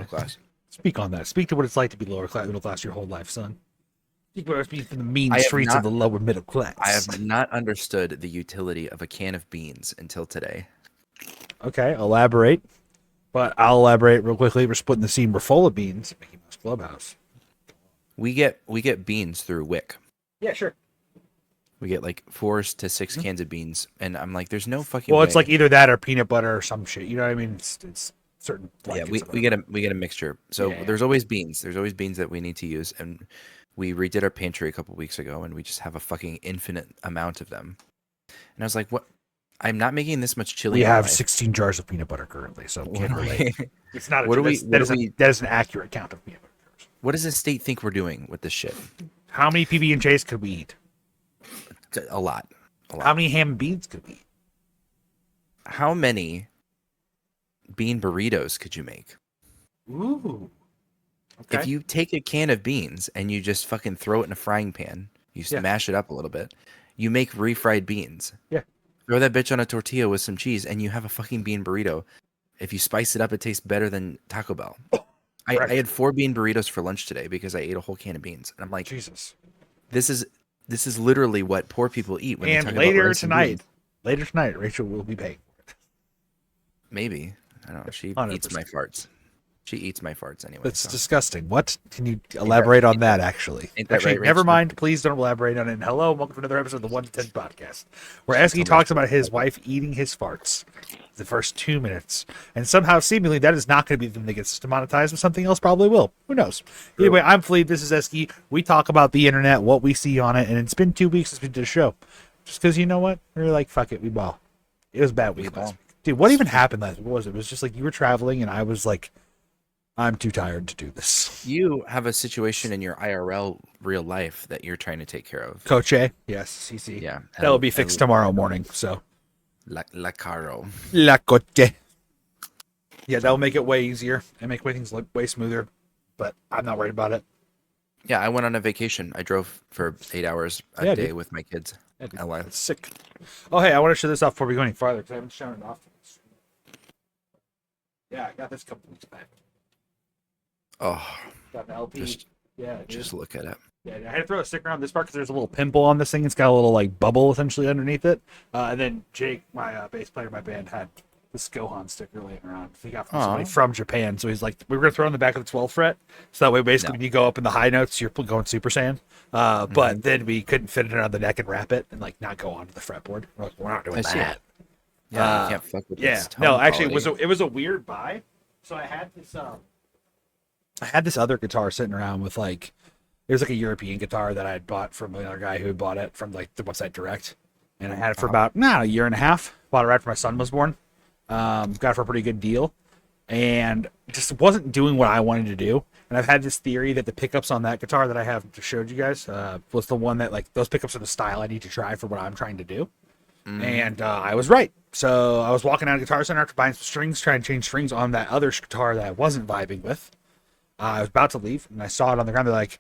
class. Speak on that. Speak to what it's like to be lower class, middle class your whole life, son. Speak to what it's been from the mean streets of the lower middle class. I have not understood the utility of a can of beans until today. Okay, elaborate. But I'll elaborate real quickly. We're splitting the scene. We're full of beans. Mickey Mouse Clubhouse. We get beans through WIC. Yeah, sure. We get like 4 to 6 cans of beans, and I'm like, there's no fucking. Well, way. it's like either that or peanut butter or some shit. You know what I mean? It's certain. Yeah, we get a mixture. So there's always beans. There's always beans that we need to use, and we redid our pantry a couple weeks ago, and we just have a fucking infinite amount of them. And I was like, what? I'm not making this much chili. We have 16 jars of peanut butter currently, so can't relate. It's not. That is an accurate count of peanut butter jars. What does the state think we're doing with this shit? How many PB&Js could we eat? A lot. How many ham and beans could we eat? How many bean burritos could you make? Ooh. Okay. If you take a can of beans and you just fucking throw it in a frying pan, you smash it up a little bit, you make refried beans. Yeah. Throw that bitch on a tortilla with some cheese, and you have a fucking bean burrito. If you spice it up, it tastes better than Taco Bell. I had 4 bean burritos for lunch today because I ate a whole can of beans. And I'm like, Jesus. This is literally what poor people eat when they talk later about rice tonight, later tonight, Rachel will be paying for it. Maybe. I don't know. She 100%. eats my farts. She eats my farts anyway. That's disgusting. What? Can you elaborate on that, actually? Actually, never mind. Please don't elaborate on it. And hello, welcome to another episode of the 1 to 10 podcast, where Eski talks about his wife eating his farts the first 2 minutes. And somehow, seemingly, that is not going to be the thing that gets demonetized, but something else probably will. Who knows? Anyway, I'm Fleet. This is Eski. We talk about the internet, what we see on it, and it's been 2 weeks since we did a show. Just because, you know what? We were like, fuck it, we ball. It was a bad week last week. Dude, what even happened last week? What was it? It was just like you were traveling, and I was like, I'm too tired to do this. You have a situation in your IRL real life that you're trying to take care of. Coach A? Yes, CC. Yeah. That will be fixed tomorrow morning, so. La Caro. La Coche. Yeah, that'll make it way easier and make things look way smoother, but I'm not worried about it. Yeah, I went on a vacation. I drove for 8 hours a day with my kids. That's sick. Oh, hey, I want to show this off before we go any farther because I haven't shown it off. Yeah, I got this a couple weeks back. Oh, got an LP. Just look at it. Yeah, I had to throw a sticker on this part because there's a little pimple on this thing. It's got a little like bubble essentially underneath it. And then Jake, my bass player in my band, had this Gohan sticker laying around. He got from somebody from Japan. So he's like, we were gonna throw it on the back of the 12th fret. So that way, basically, when you go up in the high notes, you're going Super Saiyan. But then we couldn't fit it around the neck and wrap it and like not go onto the fretboard. We're not doing that. Yeah, you can't fuck with this tone no, actually, quality. it was a weird buy. So I had this other guitar sitting around with like, it was like a European guitar that I had bought from another guy who had bought it from like the website Direct, and I had it for about a year and a half. Bought it right after my son was born. Got it for a pretty good deal, and just wasn't doing what I wanted to do. And I've had this theory that the pickups on that guitar that I have just showed you guys was the one that like those pickups are the style I need to try for what I'm trying to do. And I was right. So I was walking out of Guitar Center after buying some strings, trying to change strings on that other guitar that I wasn't vibing with. I was about to leave, and I saw it on the ground. They're like,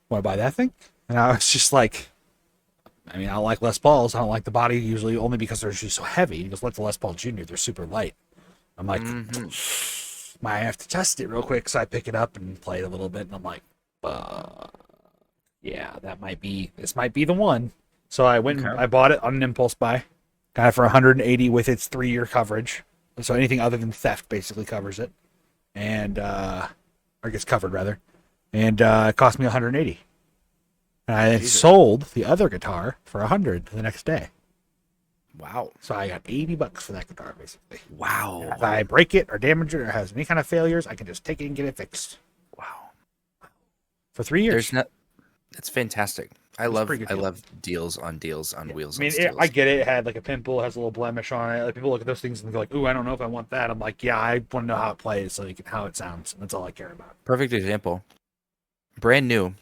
want to buy that thing? And I was just like, I mean, I don't like Les Pauls. I don't like the body usually only because they're usually so heavy. He goes, let the Les Paul Jr., they're super light. I'm like, might have to test it real quick. So I pick it up and play it a little bit, and I'm like, yeah, this might be the one. So I went and I bought it on an impulse buy. Got it for $180 with its 3-year coverage. So anything other than theft basically covers it. And, or gets covered rather. And it cost me $180. And I then sold the other guitar for $100 the next day. Wow. So I got $80 for that guitar basically. Wow. And if I break it or damage it or has any kind of failures, I can just take it and get it fixed. Wow. For 3 years. That's fantastic. I love deals on wheels. I mean, I get it. It had like a pimple, has a little blemish on it. Like people look at those things and go like, "Ooh, I don't know if I want that." I'm like, "Yeah, I want to know how it plays, so how it sounds, and that's all I care about." Perfect example. Brand new.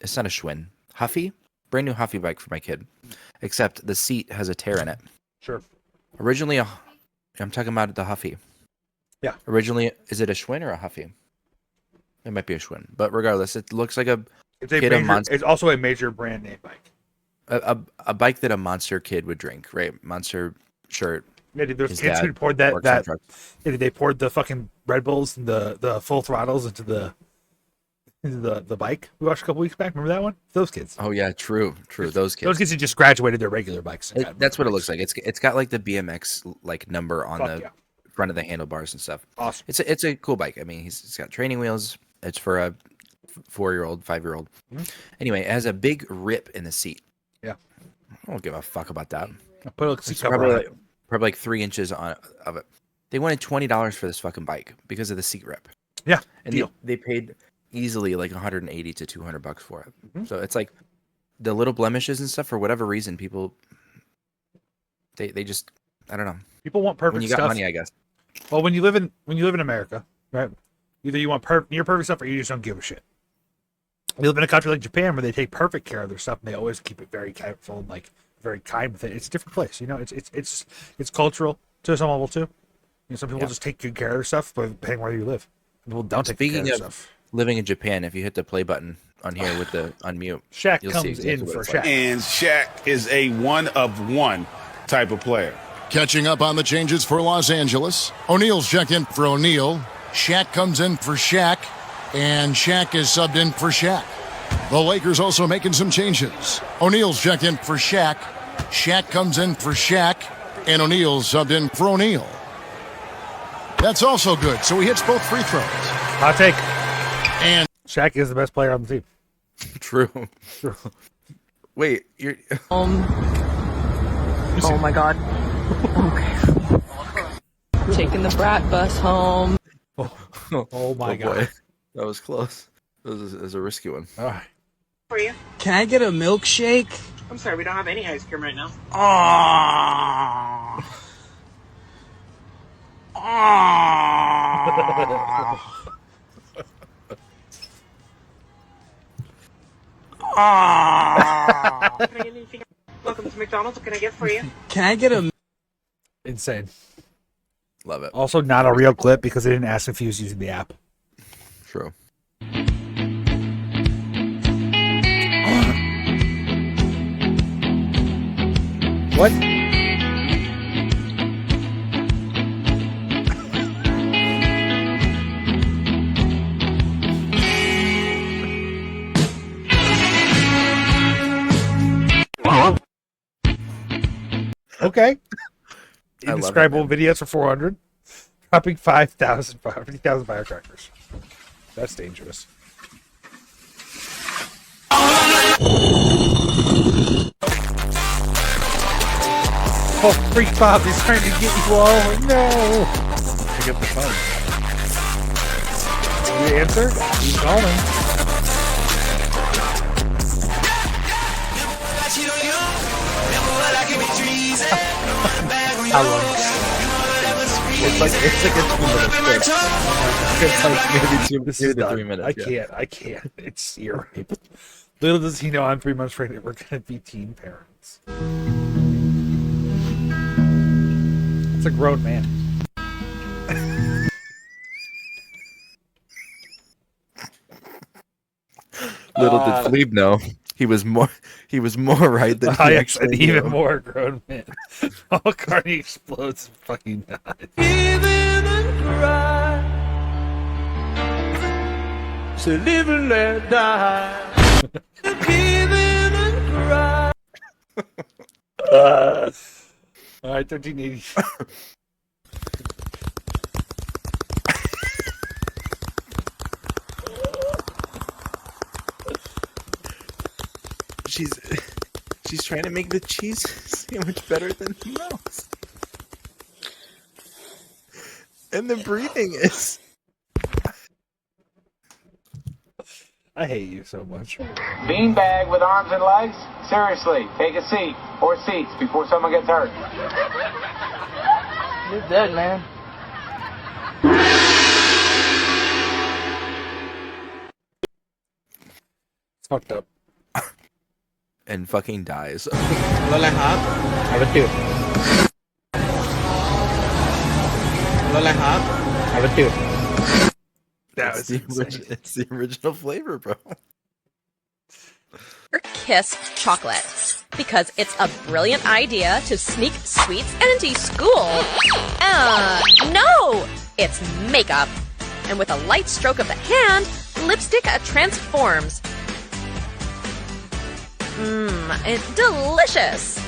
It's not a Schwinn. Huffy. Brand new Huffy bike for my kid, except the seat has a tear in it. Sure. Originally, I'm talking about the Huffy. Yeah. Originally, is it a Schwinn or a Huffy? It might be a Schwinn, but regardless, it looks like it's also a major brand name bike. A bike that a monster kid would drink, right? Monster shirt, Yeah, dude, there's His kids dad who poured works on that. trucks. Yeah, dude, they poured the fucking Red Bulls and the full throttles into the bike we watched a couple weeks back. Remember that one? Those kids. Oh yeah, true. Those kids. Those kids who just graduated their regular bikes. And got That's what it bikes. looks like. It's got like the BMX like number on Fuck the yeah. front of the handlebars and stuff. Awesome. It's a cool bike. I mean, it's got training wheels. It's for a 4-year-old, 5-year-old. Mhm. Anyway, it has a big rip in the seat. Yeah. I don't give a fuck about that. I'll put a seat It's cover probably on it. probably like 3 inches of it. They wanted $20 for this fucking bike because of the seat rip. Yeah, And deal. they paid easily like 180 to $200 for it. Mhm. So it's like the little blemishes and stuff. For whatever reason, people they just, I don't know. People want perfect When you got stuff. money, I guess. Well, when you live in America, right? Either you want near perfect stuff or you just don't give a shit. You live in a country like Japan where they take perfect care of their stuff and they always keep it very careful and like very kind with it. It's a different place, you know. It's cultural to some level too. You know, some people just take good care of their stuff, but depending where you live, people don't take good care of Speaking their of stuff. living in Japan, if you hit the play button on here with the unmute, Shaq you'll see comes exactly in what for it's like. Shaq. And Shaq is a one-of-one type of player. Catching up on the changes for Los Angeles. O'Neal's checked in for O'Neal. Shaq comes in for Shaq. And Shaq is subbed in for Shaq. The Lakers also making some changes. O'Neal's checked in for Shaq. Shaq comes in for Shaq. And O'Neal's subbed in for O'Neal. That's also good. So he hits both free throws. Hot take. And Shaq is the best player on the team. True. Wait, you're Oh my god. Okay. Taking the brat bus home. Oh my god. boy. That was close. That was a risky one. All right. For you. Can I get a milkshake? I'm sorry, we don't have any ice cream right now. Can I get anything? Welcome to McDonald's. What can I get for you? Can I get a Insane. Love it. Also, not a real clip because they didn't ask if he was using the app. True. What? Okay. I love it, Indescribable man. videos for 400. Dropping 50,000 firecrackers. That's dangerous. Oh, freak Bob, he's trying to get you all. No. Pick up the phone. You answer? He's calling. How long? It's like a 2-minute clip. It's like maybe This 2 is to done. 3 minutes. I can't. It's you're right. Little does he know I'm 3 months pregnant. We're gonna be teen parents. It's a grown man. Little did Philippe know he was more right than he I actually an even knew. more grown man. Paul Carney explodes and fucking dies. All right, 1380. She's trying to make the cheese sandwich better than mouse. And the breathing is. I hate you so much. Beanbag with arms and legs? Seriously, take a seat or seats before someone gets hurt. You're dead, man. It's fucked up. And fucking dies. Lola Hop, have a two. Lola Hop, have a two. That It's was the, insane. it's the original flavor, bro. kiss chocolate because it's a brilliant idea to sneak sweets into school. No, it's makeup. And with a light stroke of the hand, lipstick transforms. Delicious.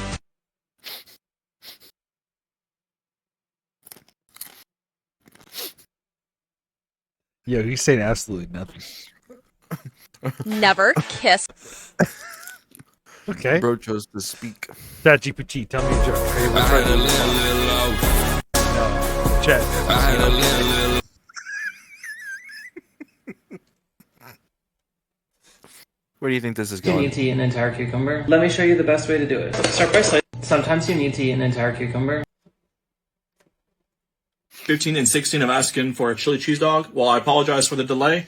Yo, he's saying absolutely nothing. Never kiss. Okay. Bro chose to speak. ChatGPT, tell me a joke. Hey, what's right? No. Chat. Where do you think this is You going? need to eat an entire cucumber. Let me show you the best way to do it. Start by slicing. Sometimes you need to eat an entire cucumber. 15 and 16 of asking for a chili cheese dog. Well, I apologize for the delay.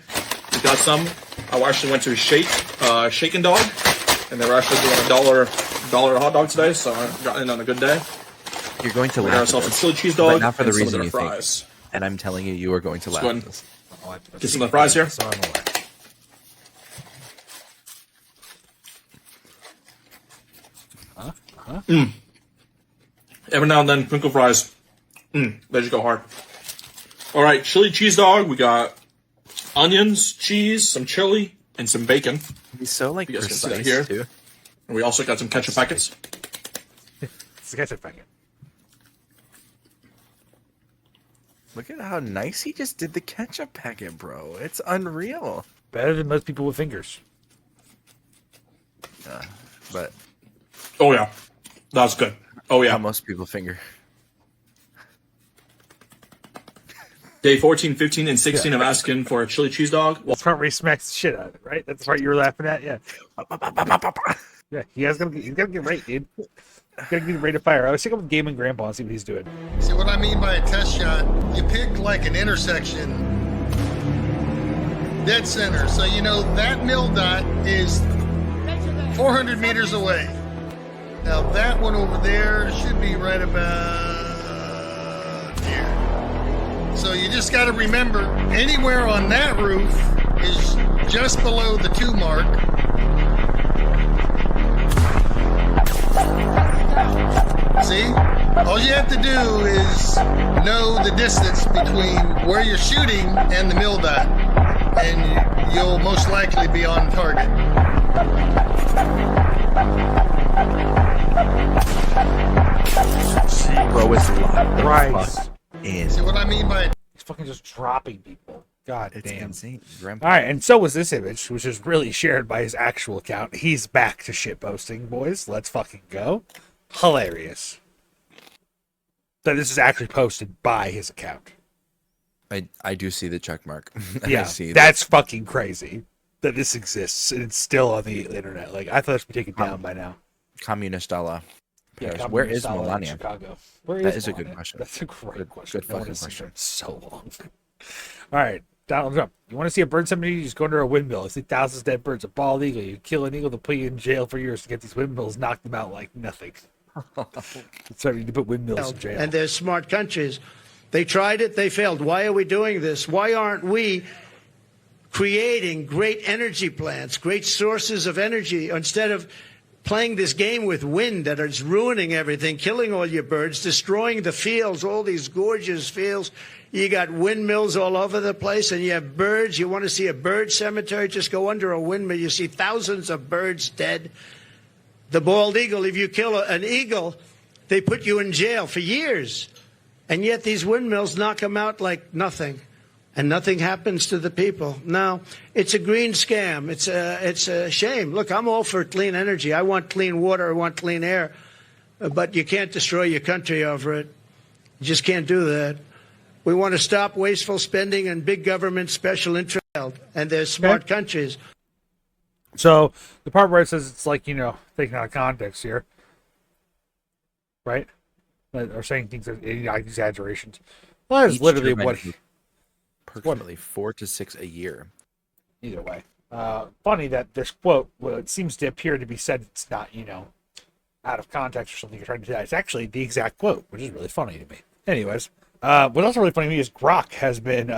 We got some. I actually went to Shaken Dog, and they were actually doing a dollar hot dog today, so I got in on a good day. You're going to We laugh got at ourselves a this, chili cheese dog, but not for the and some reason of you their think. fries. And I'm telling you, you are going to laugh go at ahead. this. Get some of the fries here. So I'm aware. Every now and then, crinkle fries. They just go hard. All right, chili cheese dog. We got onions, cheese, some chili, and some bacon. He's so like You guys can see that precise here. too. And we also got some ketchup packets. It's a ketchup packet. Look at how nice he just did the ketchup packet, bro. It's unreal. Better than most people with fingers. But Oh yeah, that was good. Oh how yeah. most people finger. Day 14, 15, and 16 of asking for a chili cheese dog. Well, That's part where he smacks the shit out of it, right? That's the part you were laughing at, yeah. Yeah, he's gotta get right, dude. He's gotta get ready to fire. I was thinking of Gaming Grandpa and see what he's doing. See what I mean by a test shot? You pick like an intersection, dead center. So you know that mill dot is 400 meters away. Now that one over there should be right about here. So you just got to remember, anywhere on that roof is just below the 2 mark. See? All you have to do is know the distance between where you're shooting and the mill dot, and you'll most likely be on target. Bro is locked. Christ. In. See what I mean by He's fucking just dropping people. God It's damn. insane. Grandpa. All right, and so was this image, which is really shared by his actual account. He's back to shit posting, boys. Let's fucking go. Hilarious. So this is actually posted by his account. I do see the check mark. I Yeah, see that's fucking crazy that this exists and it's still on the internet. Like I thought it would be taken down by now. Communist a la Yeah, Paris. Where is Communist Style in Melania? Chicago. Where That is a good Melania? question. That's a great Good- question. good I wanna fucking see question. that so long. All right, Donald Trump. You want to see a bird cemetery? You just go under a windmill. You see thousands of dead birds. A bald eagle. You kill an eagle, they'll put you in jail for years to get these windmills, knock them out like nothing. So you need to put windmills in jail. And they're smart countries. They tried it, they failed. Why are we doing this? Why aren't we creating great energy plants, great sources of energy, instead of playing this game with wind that is ruining everything, killing all your birds, destroying the fields, all these gorgeous fields. You got windmills all over the place, and you have birds. You want to see a bird cemetery? Just go under a windmill. You see thousands of birds dead. The bald eagle, if you kill an eagle, they put you in jail for years. And yet these windmills knock them out like nothing. And nothing happens to the people. No, it's a green scam. It's a shame. Look, I'm all for clean energy. I want clean water. I want clean air. But you can't destroy your country over it. You just can't do that. We want to stop wasteful spending and big government special interest. And they're smart countries. So the part where it says it's like, taken out of context here, right? Or saying things are exaggerations. Well, that is Each literally turbine what. is approximately 4 to 6 a year. Either way, funny that this quote, well, it seems to appear to be said. It's not, out of context or something you're trying to say. It's actually the exact quote, which is really funny to me. Anyways, what's also really funny to me is Grok has been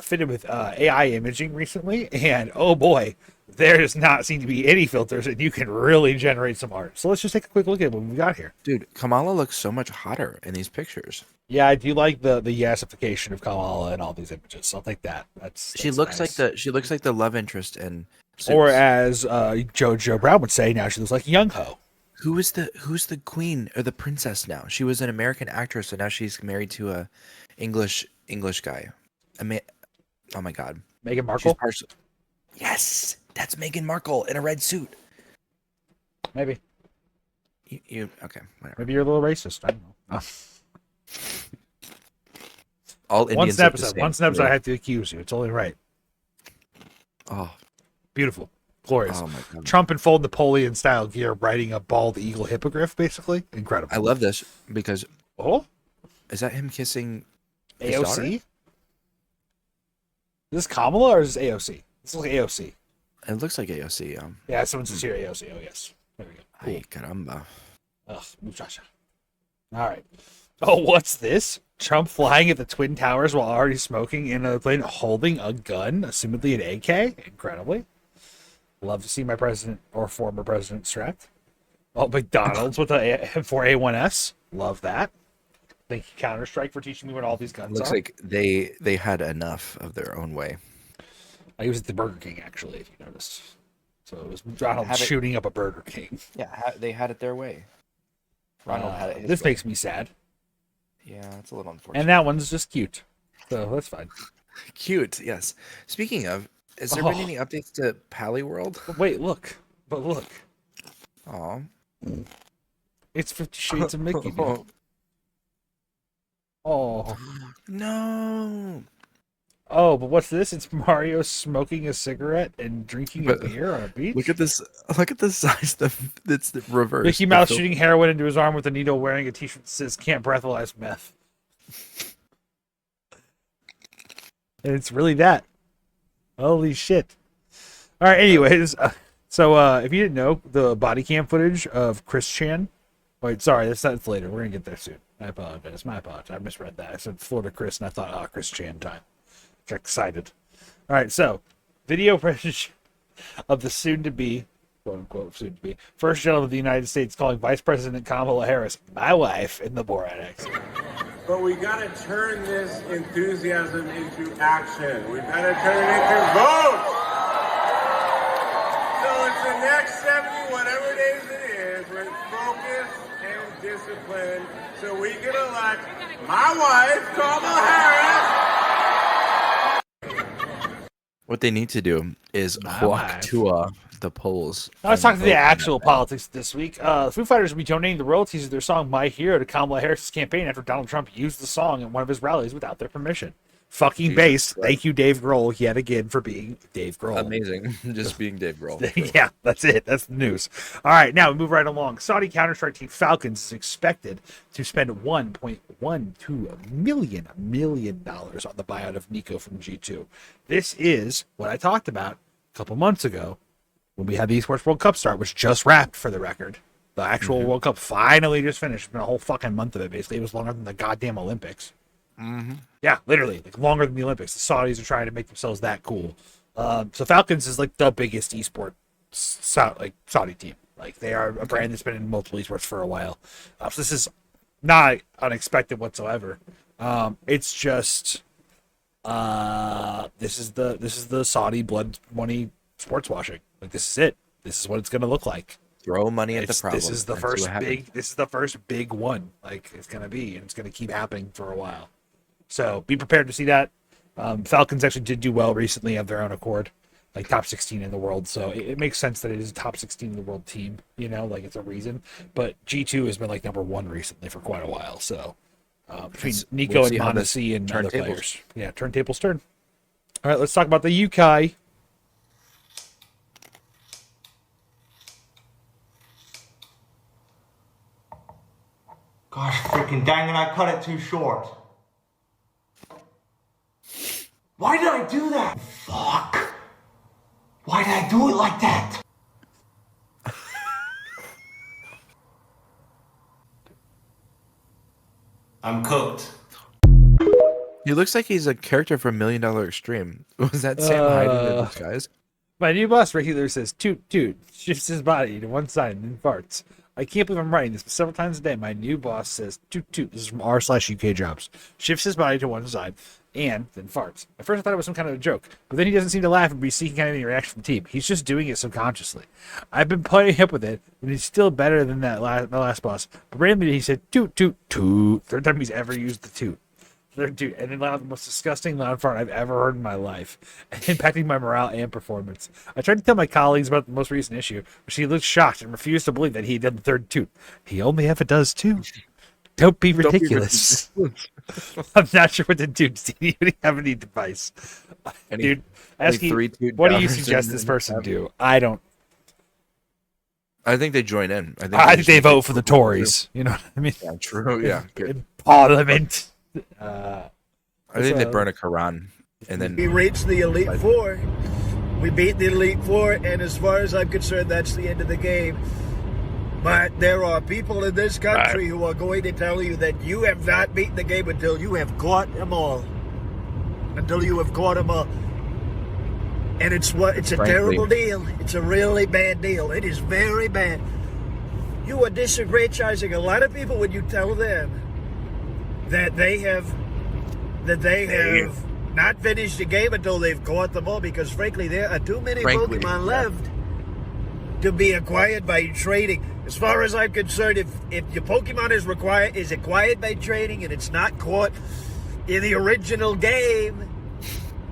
fitted with AI imaging recently, and oh boy, there does not seem to be any filters, and you can really generate some art. So let's just take a quick look at what we got here. Dude, Kamala looks so much hotter in these pictures. Yeah, I do like the yesification of Kamala in all these images. I'll take that. She looks nice. like the love interest in Suits. Or as Joe Brown would say, now she looks like Young Ho. Who's the queen or the princess now? She was an American actress, and now she's married to a English guy. Oh my God, Meghan Markle. Yes, that's Meghan Markle in a red suit. Maybe. You okay? Whatever. Maybe you're a little racist. I don't know. All Indians. Once an episode, I have to accuse you. It's only right. Oh, beautiful, glorious. Oh my God. Trump in full Napoleon style gear, riding a bald eagle hippogriff, basically. Incredible. I love this because is that him kissing his AOC? daughter? Is this Kamala or is this AOC? This looks like AOC. It looks like AOC. Yeah, someone says here AOC. Oh yes, there we go. Cool. Ay, caramba. Ugh, muchacha. All right. Oh, what's this? Trump flying at the Twin Towers while already smoking in a plane, holding a gun, assumedly an AK. Incredibly. Love to see my president or former president strapped. Oh, McDonald's with a for A1S. Love that. Thank you, Counter-Strike, for teaching me what all these guns Looks are. like they had enough of their own way. I was at the Burger King, actually, if you noticed. So it was Ronald shooting up a Burger King. Yeah, they had it their way. Ronald had it. This makes me sad. Yeah, it's a little unfortunate. And that one's just cute. So that's fine. Cute, yes. Speaking of, has there been any updates to Pally World? Wait, look. But look. Aw. It's 50 Shades of Mickey. Dude. Oh. No. Oh, but what's this? It's Mario smoking a cigarette and drinking a beer on a beach? Look at this. Look at the size. It's the reverse. Mickey Mouse shooting heroin into his arm with a needle, wearing a t-shirt that says "Can't breathalyze meth." And it's really that. Holy shit. All right, anyways. So if you didn't know, the body cam footage of Chris Chan. Wait, sorry, that's later. We're going to get there soon. I apologize. My apologies. I misread that. I said Florida Chris, and I thought, Chris Chan time. Got excited. All right, so video footage of the soon-to-be, quote-unquote, soon-to-be, first gentleman of the United States calling Vice President Kamala Harris my wife in the Borat accent. But we got to turn this enthusiasm into action. We got to turn it into votes. So it's the next 70, whatever days it is, with focus and discipline, so we can elect my wife, Kamala Harris. What they need to do is walk to the polls. Now let's talk to the actual politics this week. The Foo Fighters will be donating the royalties of their song "My Hero" to Kamala Harris's campaign after Donald Trump used the song at one of his rallies without their permission. Fucking based. Thank you, Dave Grohl, yet again for being Dave Grohl. Amazing. Just being Dave Grohl. Yeah, that's it. That's the news. All right, now we move right along. Saudi Counter-Strike team Falcons is expected to spend $1.12 million on the buyout of Nico from G2. This is what I talked about a couple months ago when we had the Esports World Cup start, which just wrapped for the record. The actual World Cup finally just finished. It's been a whole fucking month of it, basically. It was longer than the goddamn Olympics. Yeah, literally, like longer than the Olympics. The Saudis are trying to make themselves that cool. So Falcons is like the biggest esport Saudi team. Like they are a brand that's been in multiple esports for a while. So this is not unexpected whatsoever. It's just this is the Saudi blood money sports washing. Like this is it. This is what it's gonna look like. Throw money at the problem. This is the first big one. Like it's gonna be, and it's gonna keep happening for a while. So be prepared to see that. Falcons actually did do well recently of their own accord, like top 16 in the world. So it makes sense that it is a top 16 in the world team, you know, like it's a reason. But G2 has been like number one recently for quite a while. So between Nico and Mondesi and other players. Yeah, turntables turn. All right, let's talk about the UK. Gosh, freaking dang it, I cut it too short. Why did I do that? Fuck. Why did I do it like that? I'm cooked. He looks like he's a character from $1 Million Extreme. Was that Sam Hyde in the disguise? My new boss regular says toot toot, shifts his body to one side and then farts. I can't believe I'm writing this, but several times a day, my new boss says toot toot. This is from r/UK jobs. Shifts his body to one side and then farts. At first I thought it was some kind of a joke, but then he doesn't seem to laugh and be seeking any reaction from the team. He's just doing it subconsciously. I've been playing up with it, and he's still better than that my last boss. But randomly he said toot toot toot. Third time he's ever used the toot. Dude, and then the most disgusting loud fart I've ever heard in my life, impacting my morale and performance. I tried to tell my colleagues about the most recent issue, but she looked shocked and refused to believe that he did the third toot. He only ever does two. Don't be ridiculous. I'm not sure what to do. Does anybody have any advice? Dude, Eski, what do you suggest this person do? I don't. I think they join in. I think they vote for the Tories. You know what I mean? Yeah, true. Yeah. In Parliament. I think they burn a Quran and then we reached the Elite Four. We beat the Elite Four, and as far as I'm concerned, that's the end of the game. But there are people in this country who are going to tell you that you have not beaten the game until you have caught them all. Until you have caught them all. And it's a terrible deal. It's a really bad deal. It is very bad. You are disenfranchising a lot of people when you tell them that they have not finished the game until they've caught them all, because frankly there are too many Pokemon left to be acquired by trading. As far as I'm concerned, if your Pokemon is acquired by trading and it's not caught in the original game,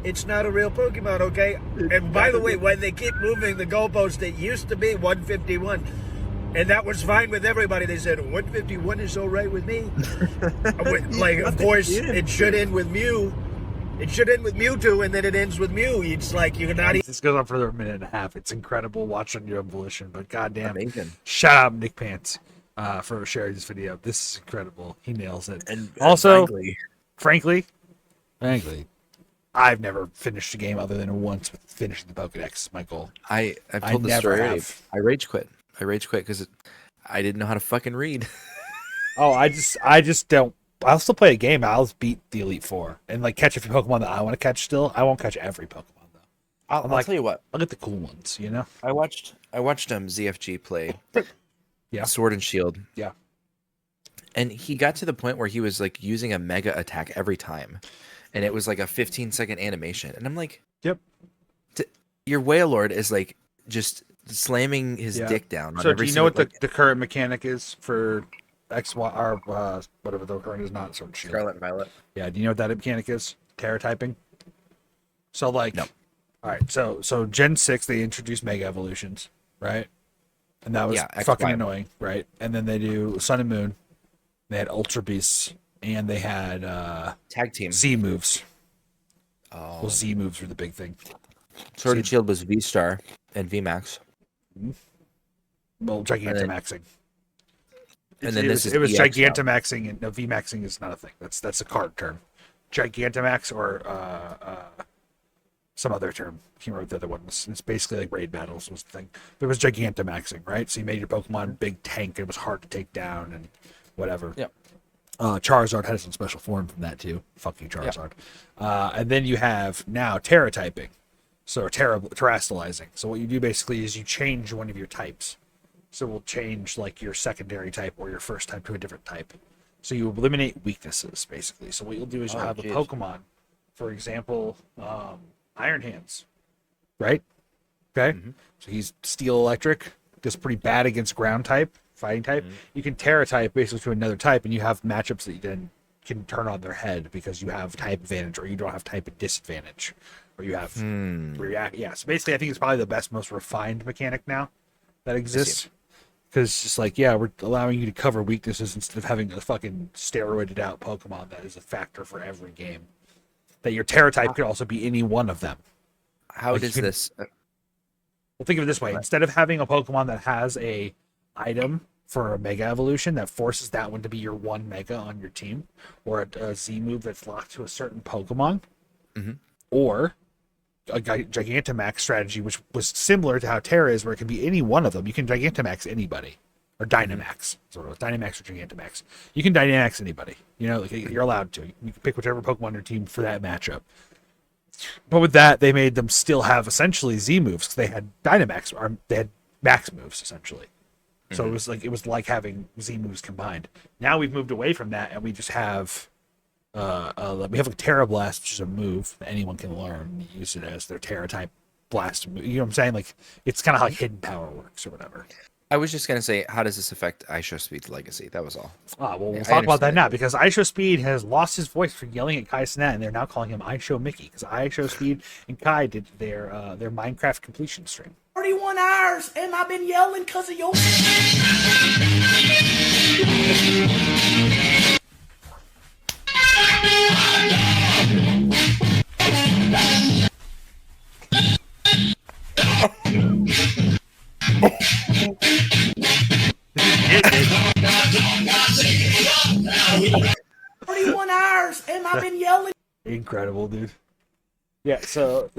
it's not a real Pokemon, okay? And by the way, when they keep moving the goalpost, it used to be 151. And that was fine with everybody. They said 151 is all right with me. Like, of course, it should end with Mew. It should end with Mewtwo, and then it ends with Mew. It's like you're not. This goes on for a minute and a half. It's incredible watching your evolution, but goddamn, amazing. Shout out Nick Pants for sharing this video. This is incredible. He nails it. And also, frankly, I've never finished a game other than once with finishing the Pokedex. Is my goal. I've told the story. I rage quit because I didn't know how to fucking read. Oh, I just don't. I'll still play a game. I'll beat the Elite Four and like catch a few Pokemon that I want to catch. Still, I won't catch every Pokemon though. I'll tell you what. I'll get the cool ones. You know. I watched ZFG play. Yeah. Sword and Shield. Yeah. And he got to the point where he was like using a mega attack every time, and it was like a 15-second animation. And I'm like, yep. Your Wailord is like just slamming his dick down. So do you know what the current mechanic is for XY or whatever the current is not Sword and Shield? Scarlet and Violet. Yeah. Do you know what that mechanic is? Terra typing. So like, no. All right. So Gen 6 they introduced Mega Evolutions, right? And that was X, fucking Y. annoying, right? And then they do Sun and Moon. They had Ultra Beasts, and they had tag team Z moves. Oh, well, Z moves were the big thing. Sword and Shield was V Star and V Max. Well, Gigantamaxing. And then it was Gigantamaxing, and no, V Maxing is not a thing. That's a card term. Gigantamax or some other term. I can't remember what the other one was. It's basically like raid battles was the thing. But it was Gigantamaxing, right? So you made your Pokemon big tank. It was hard to take down and whatever. Yep. Charizard had some special form from that too. Fucking Charizard. Yep. And then you have now Terra typing. So terrestrializing. So what you do basically is you change one of your types. So we'll change like your secondary type or your first type to a different type. So you eliminate weaknesses basically. So what you'll do is you'll have a Pokemon, for example, Iron Hands, right? Okay. Mm-hmm. So he's Steel Electric, does pretty bad against ground type, fighting type. Mm-hmm. You can Terra type basically to another type, and you have matchups that you then can turn on their head because you have type advantage or you don't have type disadvantage. Or you have react. Yeah, so basically I think it's probably the best, most refined mechanic now that exists. Because it's just like, yeah, we're allowing you to cover weaknesses instead of having a fucking steroided out Pokemon that is a factor for every game. That your Terra type could also be any one of them. How like does this? Well, think of it this way: instead of having a Pokemon that has a item for a Mega Evolution that forces that one to be your one Mega on your team, or a Z move that's locked to a certain Pokemon, or a Gigantamax strategy, which was similar to how Terra is, where it can be any one of them. You can Gigantamax anybody. Or Dynamax. Sort of Dynamax or Gigantamax. You can Dynamax anybody. You know, like you're allowed to. You can pick whichever Pokemon on your team for that matchup. But with that, they made them still have essentially Z moves because they had Dynamax, or they had Max moves essentially. So it was like having Z moves combined. Now we've moved away from that, and we just have we have a Terra Blast, which is a move that anyone can learn and use it as their Terra type blast move. You know what I'm saying? Like it's kind of how hidden power works or whatever. I was just gonna say, how does this affect Aisho Speed's legacy? That was all. Well, we'll talk about that now because Aisho Speed has lost his voice for yelling at Kai Cenat, and they're now calling him Aisho Mickey because Aisho Speed and Kai did their Minecraft completion stream. 31 hours, and I've been yelling because of your. Hours, and I've been yelling. Incredible, dude. Yeah, so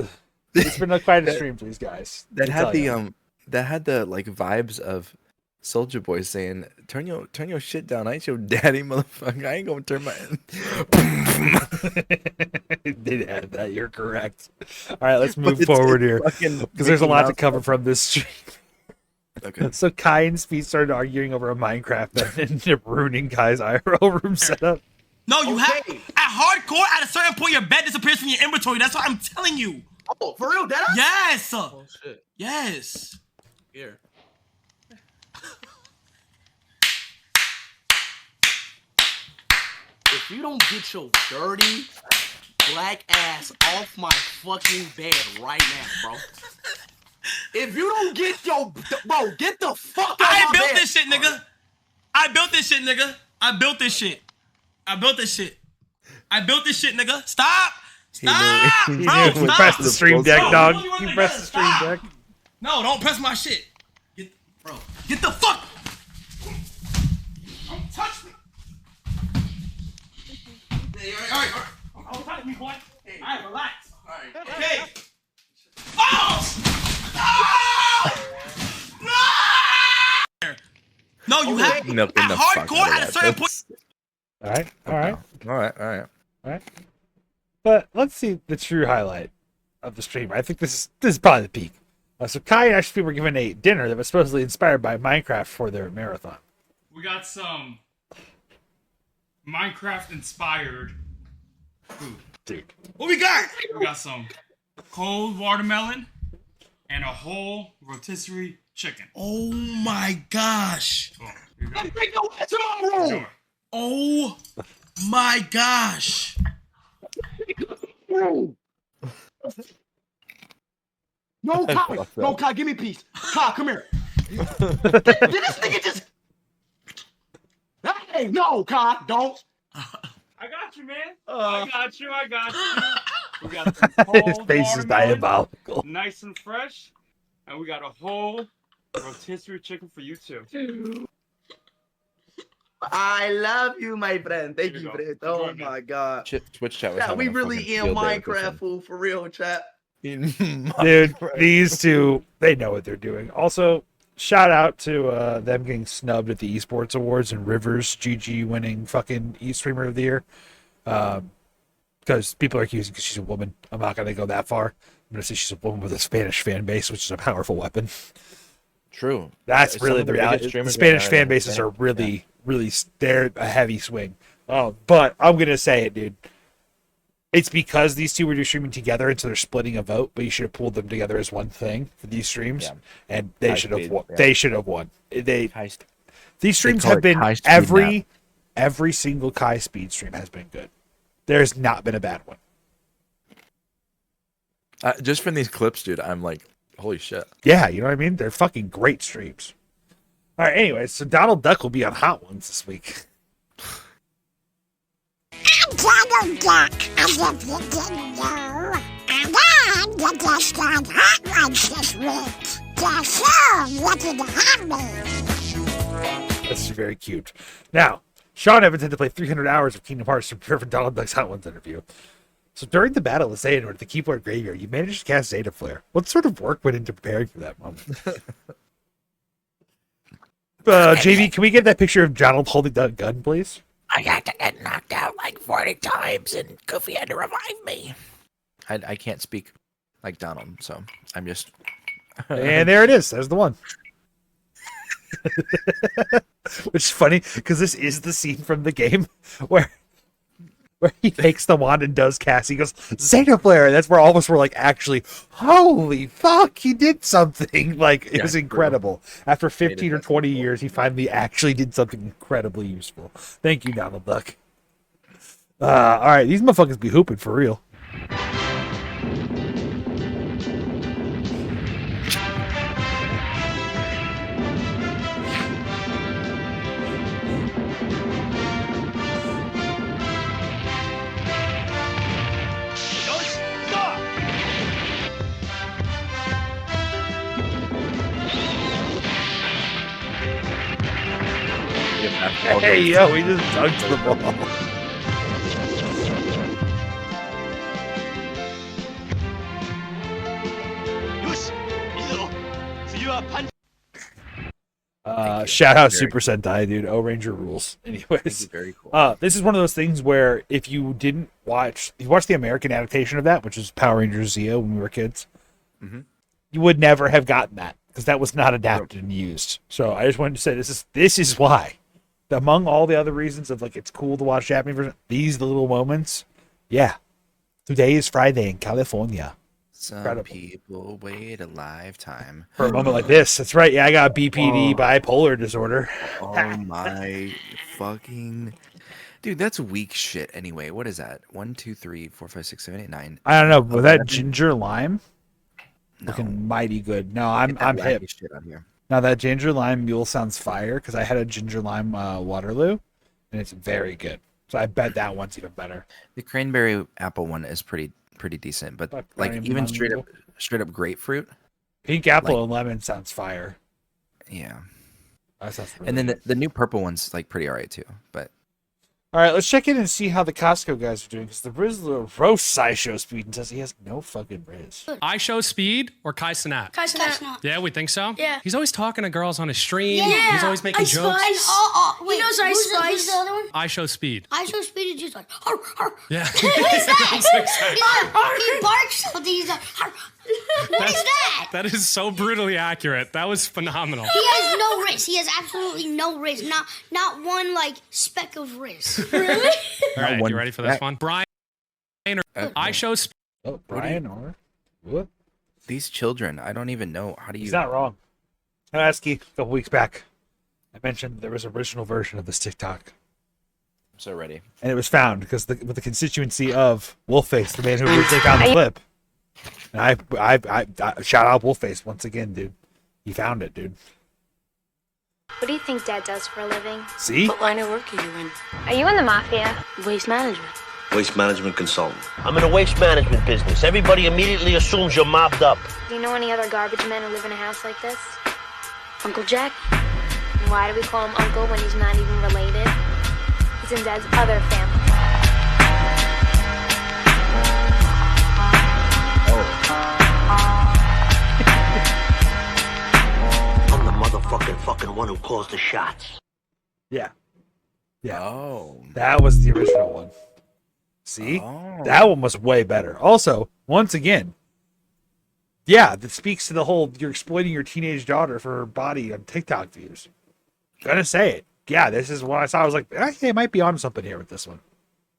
it's been quite a stream for these guys. That had the like vibes of Soulja Boy saying, "Turn your shit down. I ain't your daddy, motherfucker. I ain't gonna turn my." It did have that. You're correct. All right, let's move forward here because there's a lot to cover from this stream. Okay. So Kai and Speed started arguing over a Minecraft that ended up ruining Kai's IRL room setup. No, you have at hardcore. At a certain point, your bed disappears from your inventory. That's what I'm telling you. Oh, for real, Dad? Yes. Oh shit. Yes. Here. If you don't get your dirty black ass off my fucking bed right now, bro. If you don't get your bro, get the fuck out of my bed. I built this shit, nigga. I built this shit, nigga. I built this shit. I built this shit. I built this shit, nigga. Stop. Stop, bro. Stop. You pressed the stream deck, dog. You pressed the stream deck. No, don't press my shit. Bro, get the fuck. Don't touch me. Hey, all right. Don't touch me, boy. All right, relax. All right. Okay. Oh! No! No, you have at hardcore at a certain point. All right. But let's see the true highlight of the stream. I think this is probably the peak. So Kai and Ashley were given a dinner that was supposedly inspired by Minecraft for their marathon. We got some Minecraft-inspired food. Dude. What we got? We got some cold watermelon and a whole rotisserie chicken. Oh my gosh. Sure. Oh my gosh. No, Kai. No, Kai, give me peace. Kai, come here. Did this nigga just... Hey, no, Kai, don't. I got you, man. I got you. We got His face is diabolical. Nice and fresh. And we got a whole rotisserie chicken for you too. I love you, my friend. Thank you, friend. Oh my god. Twitch chat was Yeah, having we a really fucking in field day with this Minecraft, one. fool, for real, chat. Dude, these two, they know what they're doing. Also, shout out to them getting snubbed at the esports awards and Rivers GG winning fucking e-streamer of the year. Because people are accusing because she's a woman. I'm not going to go that far. I'm going to say she's a woman with a Spanish fan base, which is a powerful weapon. True. That's really the reality. The Spanish fan bases are really, they're a heavy swing. But I'm going to say it, dude. It's because these two were just streaming together, and so they're splitting a vote. But you should have pulled them together as one thing for these streams, and they should have won. They should have won. These streams have been every single Kai Speed stream has been good. There's not been a bad one. Just from these clips, dude, I'm like, holy shit. Yeah, you know what I mean? They're fucking great streams. All right, anyways, so Donald Duck will be on Hot Ones this week. I'm Donald Duck, as if you didn't know. And I'm the guest on Hot Ones this week. They're so lucky to have me. This is very cute. Now, Sean Evans had to play 300 hours of Kingdom Hearts to prepare for Donald Duck's Hot Ones interview. So during the battle of Xehanort at the Keyboard Graveyard, you managed to cast Zeta Flare. What sort of work went into preparing for that moment? JV, can we get that picture of Donald holding that gun, please? I had to get knocked out like 40 times, and Goofy had to revive me. I can't speak like Donald, so I'm just. And there it is. There's the one. Which is funny because this is the scene from the game where he takes the wand and does cast. He goes, Zeta Flare. That's where all of us were like, actually, holy fuck, he did something. Like, it was incredible. After 15 or 20 years, he finally actually did something incredibly useful. Thank you, Donald Duck. All right, these motherfuckers be hooping for real. Hey, yo, he just dunked the ball. Shout out Super Sentai, dude. O Ranger rules. Anyways, very cool. This is one of those things where if you didn't watch, you watched the American adaptation of that, which is Power Rangers Zeo when we were kids, you would never have gotten that because that was not adapted and used. So I just wanted to say this is why. Among all the other reasons of like it's cool to watch Japanese version, these the little moments. Yeah, today is Friday in California. Some people wait a lifetime for a moment like this. That's right. Yeah, I got BPD, bipolar disorder. Oh my fucking dude, that's weak shit. Anyway, what is that? 1, 2, 3, 4, 5, 6, 7, 8, 9. I don't know. Was that ginger lime? Looking mighty good. No, I'm hip. Shit on here. Now that ginger lime mule sounds fire because I had a ginger lime Waterloo, and it's very good. So I bet that one's even better. The cranberry apple one is pretty decent, but like even straight up grapefruit, pink apple and lemon sounds fire. Yeah, that sounds really and then the new purple one's like pretty alright too. But all right, let's check in and see how the Costco guys are doing because the Rizzler roasts I show speed and says he has no fucking Riz. I show speed or Kai Cenat? Kai Cenat. Yeah, we think so? Yeah. He's always talking to girls on his stream. Yeah. He's always making jokes. Wait, he knows I Spice. Who's the other one? I show speed. I show speed is just like, har, har. Yeah. What is that? He barks, but he's like, har. What is that? That is so brutally accurate. That was phenomenal. He has no Riz. He has absolutely no Riz. Not one, like, speck of Riz. Really? All right, you ready for this one? Brian or I show speed. Oh, Brian or what? These children, I don't even know. How do you... He's not wrong. Eski, a couple weeks back, I mentioned there was an original version of this TikTok. I'm so ready. And it was found because with the constituency of Wolfface, the man who originally found the clip. And I shout out Wolfface once again, dude. He found it, dude. What do you think Dad does for a living? See? What line of work are you in? Are you in the mafia? Waste management. Waste management consultant. I'm in a waste management business. Everybody immediately assumes you're mobbed up. Do you know any other garbage men who live in a house like this? Uncle Jack? And why do we call him Uncle when he's not even related? He's in Dad's other family. I'm the motherfucking fucking one who calls the shots. Yeah. Yeah. Oh. That was the original one. See? Oh. That one was way better. Also, once again, yeah, that speaks to the whole you're exploiting your teenage daughter for her body on TikTok views. Gonna say it. Yeah, this is what I saw. I was like, okay, I might be on something here with this one.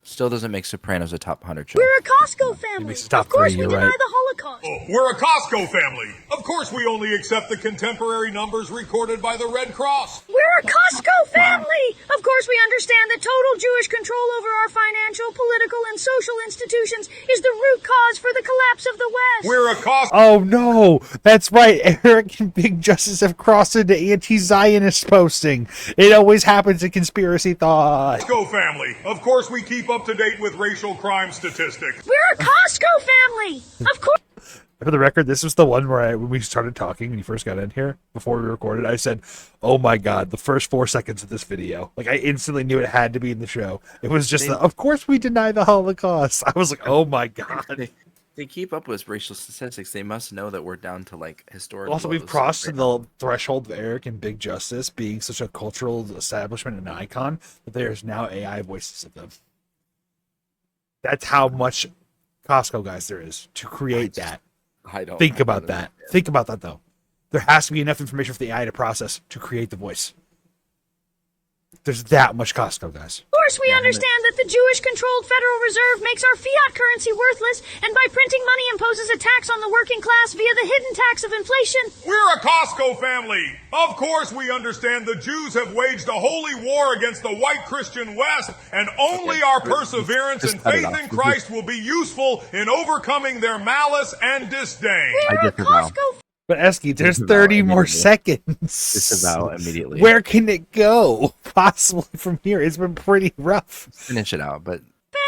Still doesn't make Sopranos a top 100 show. We're a Costco family. It makes the top of course, 3, we you're deny right. the Holocaust. We're a Costco family. Of course, we only accept the contemporary numbers recorded by the Red Cross. We're a Costco family. Of course, we understand that total Jewish control over our financial, political, and social institutions is the root cause for the collapse of the West. We're a Costco. Oh no, that's right. Eric and Big Justice have crossed into anti-Zionist posting. It always happens in conspiracy thought. Costco family. Of course, we keep up to date with racial crime statistics. We're a Costco family. Of course. For the record, this was the one where when we started talking, when you first got in here, before we recorded, I said, oh my God, the first 4 seconds of this video. Like, I instantly knew it had to be in the show. It was just, of course we deny the Holocaust. I was like, oh my God. They keep up with racial statistics. They must know that we're down to, like, historical Also, we've lows crossed right the threshold of Eric and Big Justice being such a cultural establishment and icon that there's now AI voices of them. That's how much Costco guys there is to create that. I don't think about that. Think about that though. There has to be enough information for the AI to process to create the voice. There's that much Costco guys. Of course, we understand that the Jewish-controlled Federal Reserve makes our fiat currency worthless, and by printing money imposes a tax on the working class via the hidden tax of inflation. We're a Costco family. Of course we understand the Jews have waged a holy war against the white Christian West, and only our perseverance and faith in Christ will be useful in overcoming their malice and disdain. We're a Costco. But Eski, there's 30 more seconds. Disavow immediately. Where can it go? Possibly from here. It's been pretty rough. Finish it out, but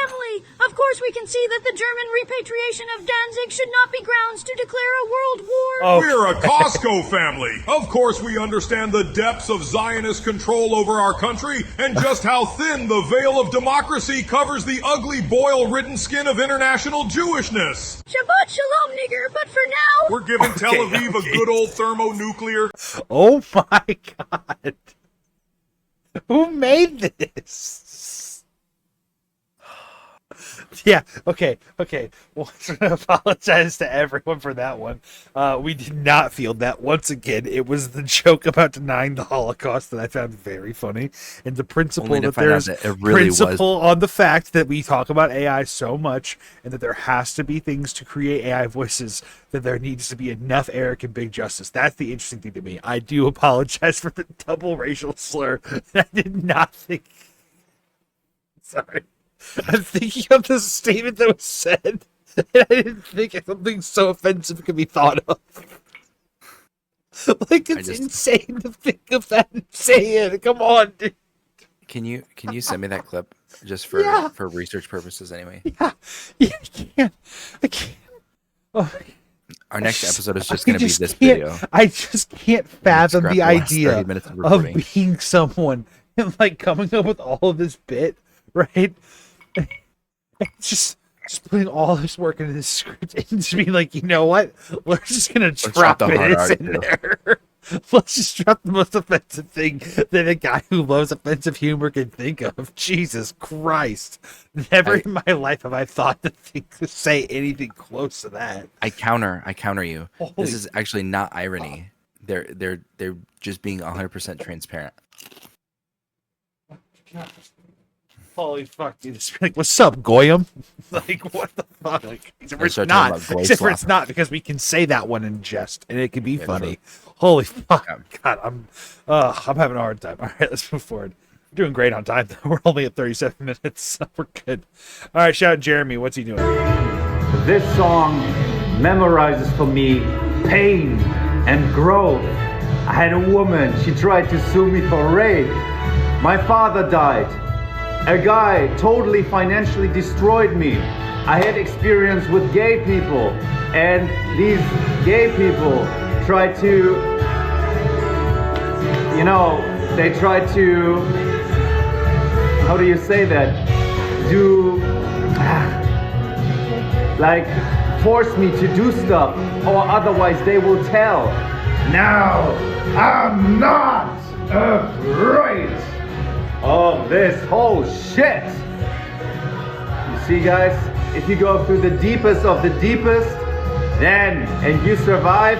Family. Of course, we can see that the German repatriation of Danzig should not be grounds to declare a world war. We're a Costco family. Of course we understand the depths of Zionist control over our country and just how thin the veil of democracy covers the ugly boil-ridden skin of international Jewishness. Shabbat shalom, nigger. But for now, We're giving Tel Aviv a good old thermonuclear. Oh my god. Who made this? Yeah, okay. Well, I want to apologize to everyone for that one. We did not field that. Once again, it was the joke about denying the Holocaust that I found very funny. And the principle Only to that find out there's that it really principle on the fact that we talk about AI so much and that there has to be things to create AI voices, that there needs to be enough Eric and Big Justice. That's the interesting thing to me. I do apologize for the double racial slur. I did not think... Sorry. I'm thinking of the statement that was said, and I didn't think something so offensive could be thought of. Like, it's insane to think of that and say it. Come on, dude. Can you send me that clip just for research purposes anyway? Yeah, I can't. Oh. Our next episode is just going to be this video. I just can't fathom the idea 30 minutes of of recording. being someone and like coming up with all of this bit, right? Just putting all this work into this script and just being like, you know what? We're just gonna drop this in there. Let's just drop the most offensive thing that a guy who loves offensive humor can think of. Jesus Christ! Never in my life have I thought to say anything close to that. I counter you. Holy This is actually not irony. They're just being 100% transparent. Holy fuck, dude. It's like, what's up, Goyim? Like, what the fuck? Like, except for it's not, because we can say that one in jest, and it can be funny. Holy fuck. God, I'm having a hard time. All right, let's move forward. We're doing great on time, though. We're only at 37 minutes, so we're good. All right, shout out Jeremy. What's he doing? This song memorizes for me pain and growth. I had a woman, she tried to sue me for rape. My father died. A guy totally financially destroyed me. I had experience with gay people, and these gay people tried to, they tried to, how do you say that? Force me to do stuff, or otherwise they will tell. Now, I'm not afraid of this whole shit. You see, guys, if you go through the deepest of the deepest, and you survive,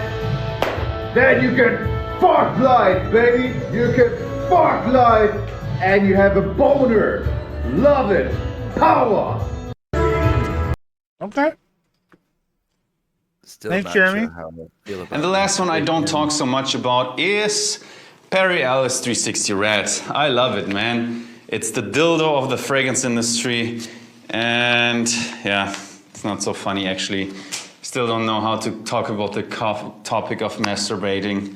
then you can fuck life, baby. You can fuck life, and you have a boner. Love it. Power. Okay. Still Thanks, Jeremy. And the last one I don't talk so much about is Perry Ellis 360 Red. I love it, man. It's the dildo of the fragrance industry. And yeah, it's not so funny, actually. Still don't know how to talk about the topic of masturbating.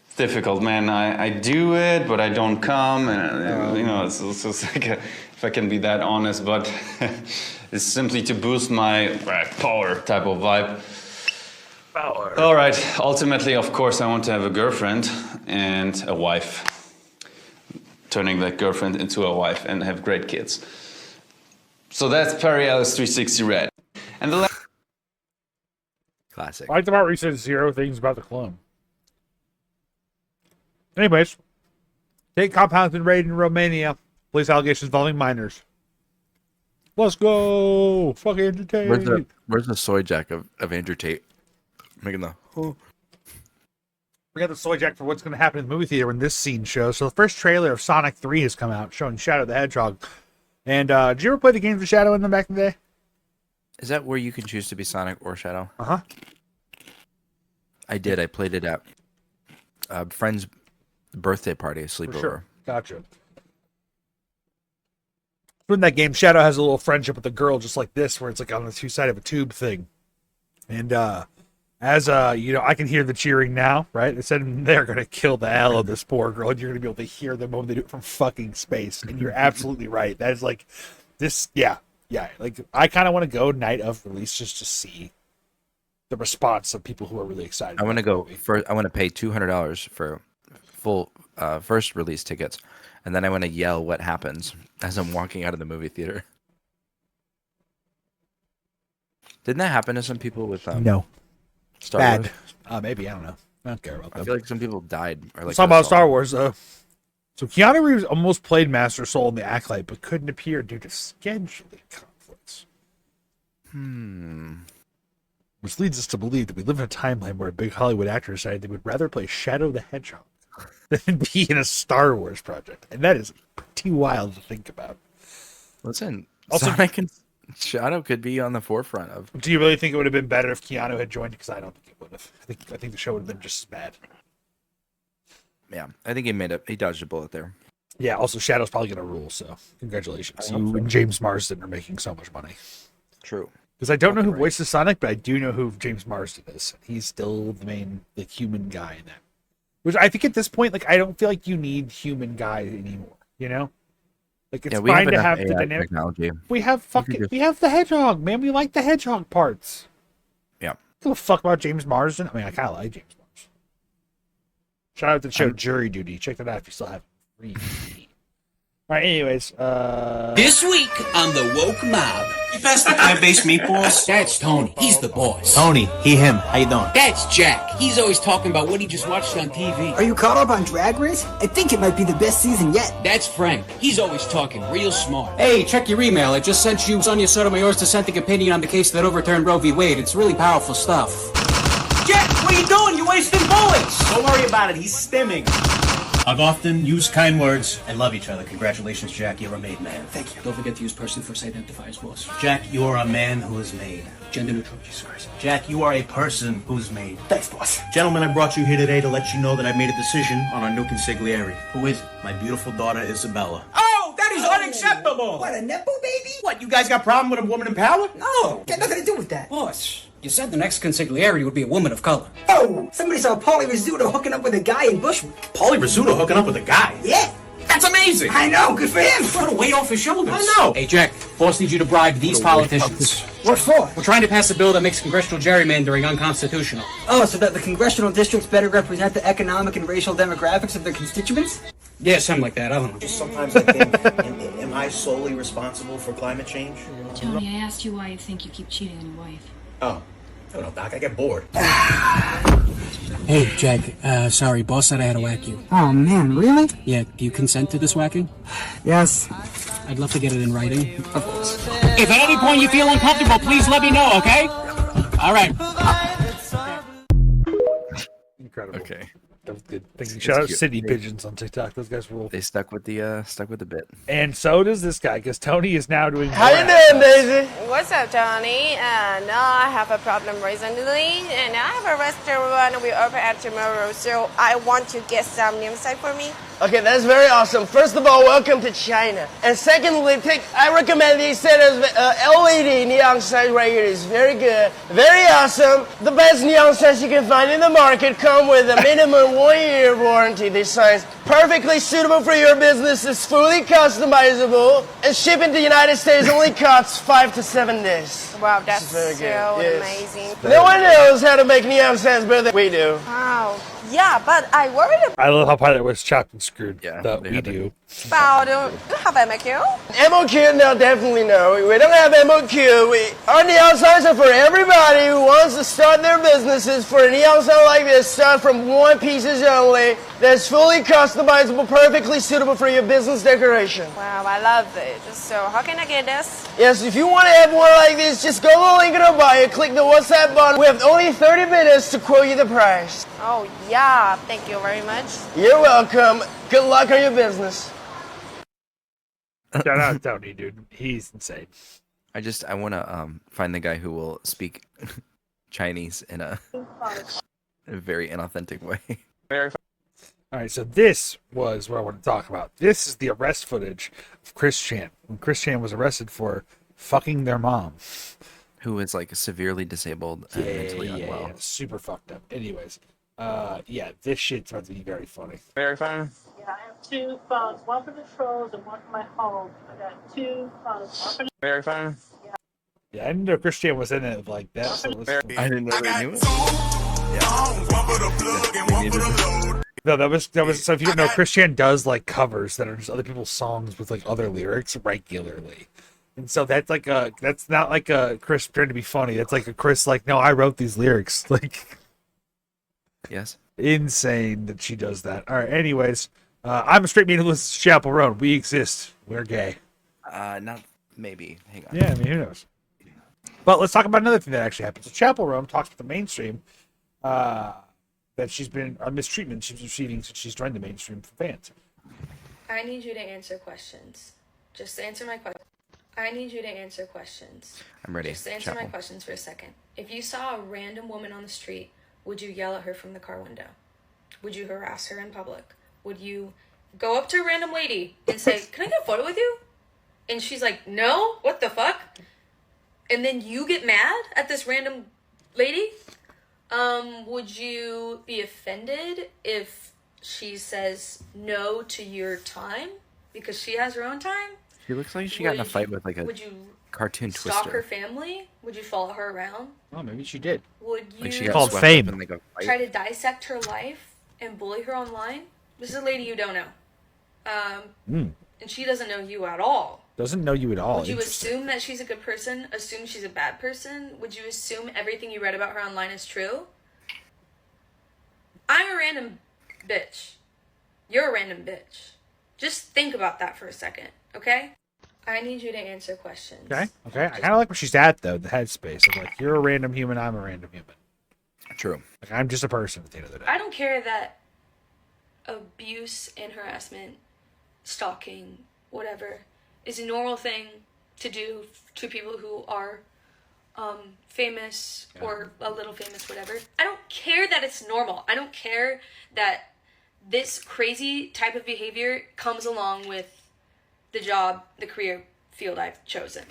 It's difficult, man. I do it, but I don't come. And, it's just like, if I can be that honest, but it's simply to boost my power type of vibe. Power. All right. Ultimately, of course, I want to have a girlfriend and a wife. Turning that girlfriend into a wife and have great kids. So that's Perry Ellis 360 Red. And the last classic. I liked about research 0 things about the clone. Anyways, state compounds been raided in Romania. Police allegations involving minors. Let's go. Fuck Andrew Tate. Where's the soy jack of Andrew Tate? Making the... Oh. We got the soy jack for what's going to happen in the movie theater when this scene shows. So the first trailer of Sonic 3 has come out, showing Shadow the Hedgehog. And did you ever play the games with Shadow in them back in the day? Is that where you can choose to be Sonic or Shadow? Uh-huh. I did. I played it at a friend's birthday party, sleepover. For sure. Gotcha. In that game, Shadow has a little friendship with a girl just like this, where it's like on the two side of a tube thing. And as I can hear the cheering now, right? They said they're gonna kill the hell of this poor girl, and you're gonna be able to hear them when they do it from fucking space. And you're absolutely right. That is like this, yeah. Like I kind of want to go night of release just to see the response of people who are really excited. I want to go first. I want to pay $200 for full first release tickets, and then I want to yell what happens as I'm walking out of the movie theater. Didn't that happen to some people with no Star bad? Wars? Maybe, I don't know. I don't care about that. I feel like some people died. Or like Let's talk about Star Wars though. So Keanu Reeves almost played Master Soul in The Acolyte, but couldn't appear due to scheduling conflicts. Which leads us to believe that we live in a timeline where a big Hollywood actor decided they would rather play Shadow the Hedgehog than be in a Star Wars project. And that is pretty wild to think about. Listen, Also, Sonic and Shadow could be on the forefront of... Do you really think it would have been better if Keanu had joined? Because I don't think it would have. I think the show would have been just as bad. Yeah, I think he dodged a bullet there. Yeah, also Shadow's probably going to rule, so congratulations. You and James Marsden are making so much money. True. Because I don't know who voices Sonic, but I do know who James Marsden is. He's still the main, human guy in that. Which I think at this point, I don't feel like you need human guy anymore. You know, it's fine to have the dynamic technology. We have we have the hedgehog, man. We like the hedgehog parts. Yeah. Give a fuck about James Marsden. I mean, I kind of like James Marsden. Shout out to the show Jury Duty. Check that out if you still have it. All right, anyways. This week on the Woke Mob. You pass the plant-based meatballs? That's Tony. He's the boss. Tony, him. How you doing? That's Jack. He's always talking about what he just watched on TV. Are you caught up on Drag Race? I think it might be the best season yet. That's Frank. He's always talking real smart. Hey, check your email. I just sent you Sonia Sotomayor's dissenting opinion on the case that overturned Roe v. Wade. It's really powerful stuff. Jack, what are you doing? You're wasting bullets. Don't worry about it. He's stimming. I've often used kind words and love each other. Congratulations, Jack. You're a made man. Thank you. Don't forget to use person first identifiers, boss. Jack, you are a man who is made. Gender neutral, Jesus Christ. Jack, you are a person who's made. Thanks, boss. Gentlemen, I brought you here today to let you know that I made a decision on our new consigliere. Who is it? My beautiful daughter, Isabella. Oh, that is unacceptable. What, a nepo baby? What, you guys got a problem with a woman in power? No, got nothing to do with that. Boss, you said the next consigliere would be a woman of color. Oh, somebody saw Paulie Rizzuto hooking up with a guy in Bushwick. Paulie Rizzuto hooking up with a guy? Yeah. That's amazing. I know, good for him. Put a weight off his shoulders. I know. Hey, Jack, boss needs you to bribe these politicians. What for? We're trying to pass a bill that makes congressional gerrymandering unconstitutional. Oh, so that the congressional districts better represent the economic and racial demographics of their constituents? Yeah, something like that. I don't know. Just sometimes I think, am I solely responsible for climate change? Tony, I asked you why you think you keep cheating on your wife. Oh, I don't know, Doc. I get bored. Hey, Jack. Sorry, boss said I had to whack you. Oh, man, really? Yeah, do you consent to this whacking? Yes. I'd love to get it in writing. Of course. If at any point you feel uncomfortable, please let me know, okay? All right. Incredible. Okay. That was good. Thank you. Shout out City Pigeons on TikTok. Those guys rule. They stuck with the bit. And so does this guy, because Tony is now doing. How you doing, Daisy? What's up, Tony? I have a problem recently, and I have a restaurant we open at tomorrow, so I want to get some neon sign for me. Okay, that's very awesome. First of all, welcome to China. And secondly, I recommend these set of LED neon signs right here. It's very good, very awesome. The best neon signs you can find in the market come with a minimum 1-year warranty. These signs perfectly suitable for your business. It's fully customizable, and shipping to the United States only costs 5 to 7 days. Wow, that's very so good. amazing. No one knows how to make neon signs better than we do. Wow. Yeah, but I worried I love how Pilot was chopped and screwed. Yeah, that we do. about you have MQ? MOQ? No, definitely no. We don't have MOQ. Our neon signs are for everybody who wants to start their businesses. For a neon sign like this, start from 1 pieces only. that's fully customizable, perfectly suitable for your business decoration. Wow, I love it. So how can I get this? Yes, if you want to have one like this, just go to the link in our bio, click the WhatsApp button. We have only 30 minutes to quote you the price. Oh, yeah. Thank you very much. You're welcome. Good luck on your business. Shout out Tony, dude. He's insane. I want to find the guy who will speak Chinese in a very inauthentic way. All right, so this was what I want to talk about. This is the arrest footage of Chris Chan. When Chris Chan was arrested for fucking their mom. Who is like severely disabled and mentally unwell. Yeah, super fucked up. Anyways, yeah, this shit's about to be very funny. Very funny. Yeah, I have 2 phones, one for the trolls and one for my home. I got 2 phones, one for the... Very funny. Yeah, I didn't know Chris Chan was in it like that. So I didn't know they knew it. No, that was so if you don't know, Chris Chan does like covers that are just other people's songs with like other lyrics regularly. And so that's not like a Chris trying to be funny. That's like a Chris like, no, I wrote these lyrics. Like, yes. Insane that she does that. All right, anyways, I'm a straight man who listens to Chapel Roan. We exist. We're gay. Not maybe. Hang on. Yeah, I mean, who knows? But let's talk about another thing that actually happened. So Chapel Roan talks to the mainstream that she's been mistreatment she's receiving since she's joined the mainstream from fans. I need you to answer questions. Just answer my question. I need you to answer questions. I'm ready. Just answer my questions for a second. If you saw a random woman on the street, would you yell at her from the car window? Would you harass her in public? Would you go up to a random lady and say, "Can I get a photo with you?" And she's like, "No, what the fuck?" And then you get mad at this random lady? Would you be offended if she says no to your time because she has her own time? She looks like she got in a fight with like a cartoon Stalk Twister. her family? Would you follow her around? Oh, maybe she did. Would you Like she got called swept fame. up in like a fight. try to dissect her life and bully her online? This is a lady you don't know. And she doesn't know you at all. Doesn't know you at all. Would you assume that she's a good person? Assume she's a bad person? Would you assume everything you read about her online is true? I'm a random bitch. You're a random bitch. Just think about that for a second, okay? I need you to answer questions. Okay. I kind of like where she's at though. The headspace of like, you're a random human. I'm a random human. True. Like I'm just a person at the end of the day. I don't care that abuse and harassment, stalking, whatever, is a normal thing to do to people who are famous or a little famous, whatever. I don't care that it's normal. I don't care that this crazy type of behavior comes along with the job, the career field I've chosen.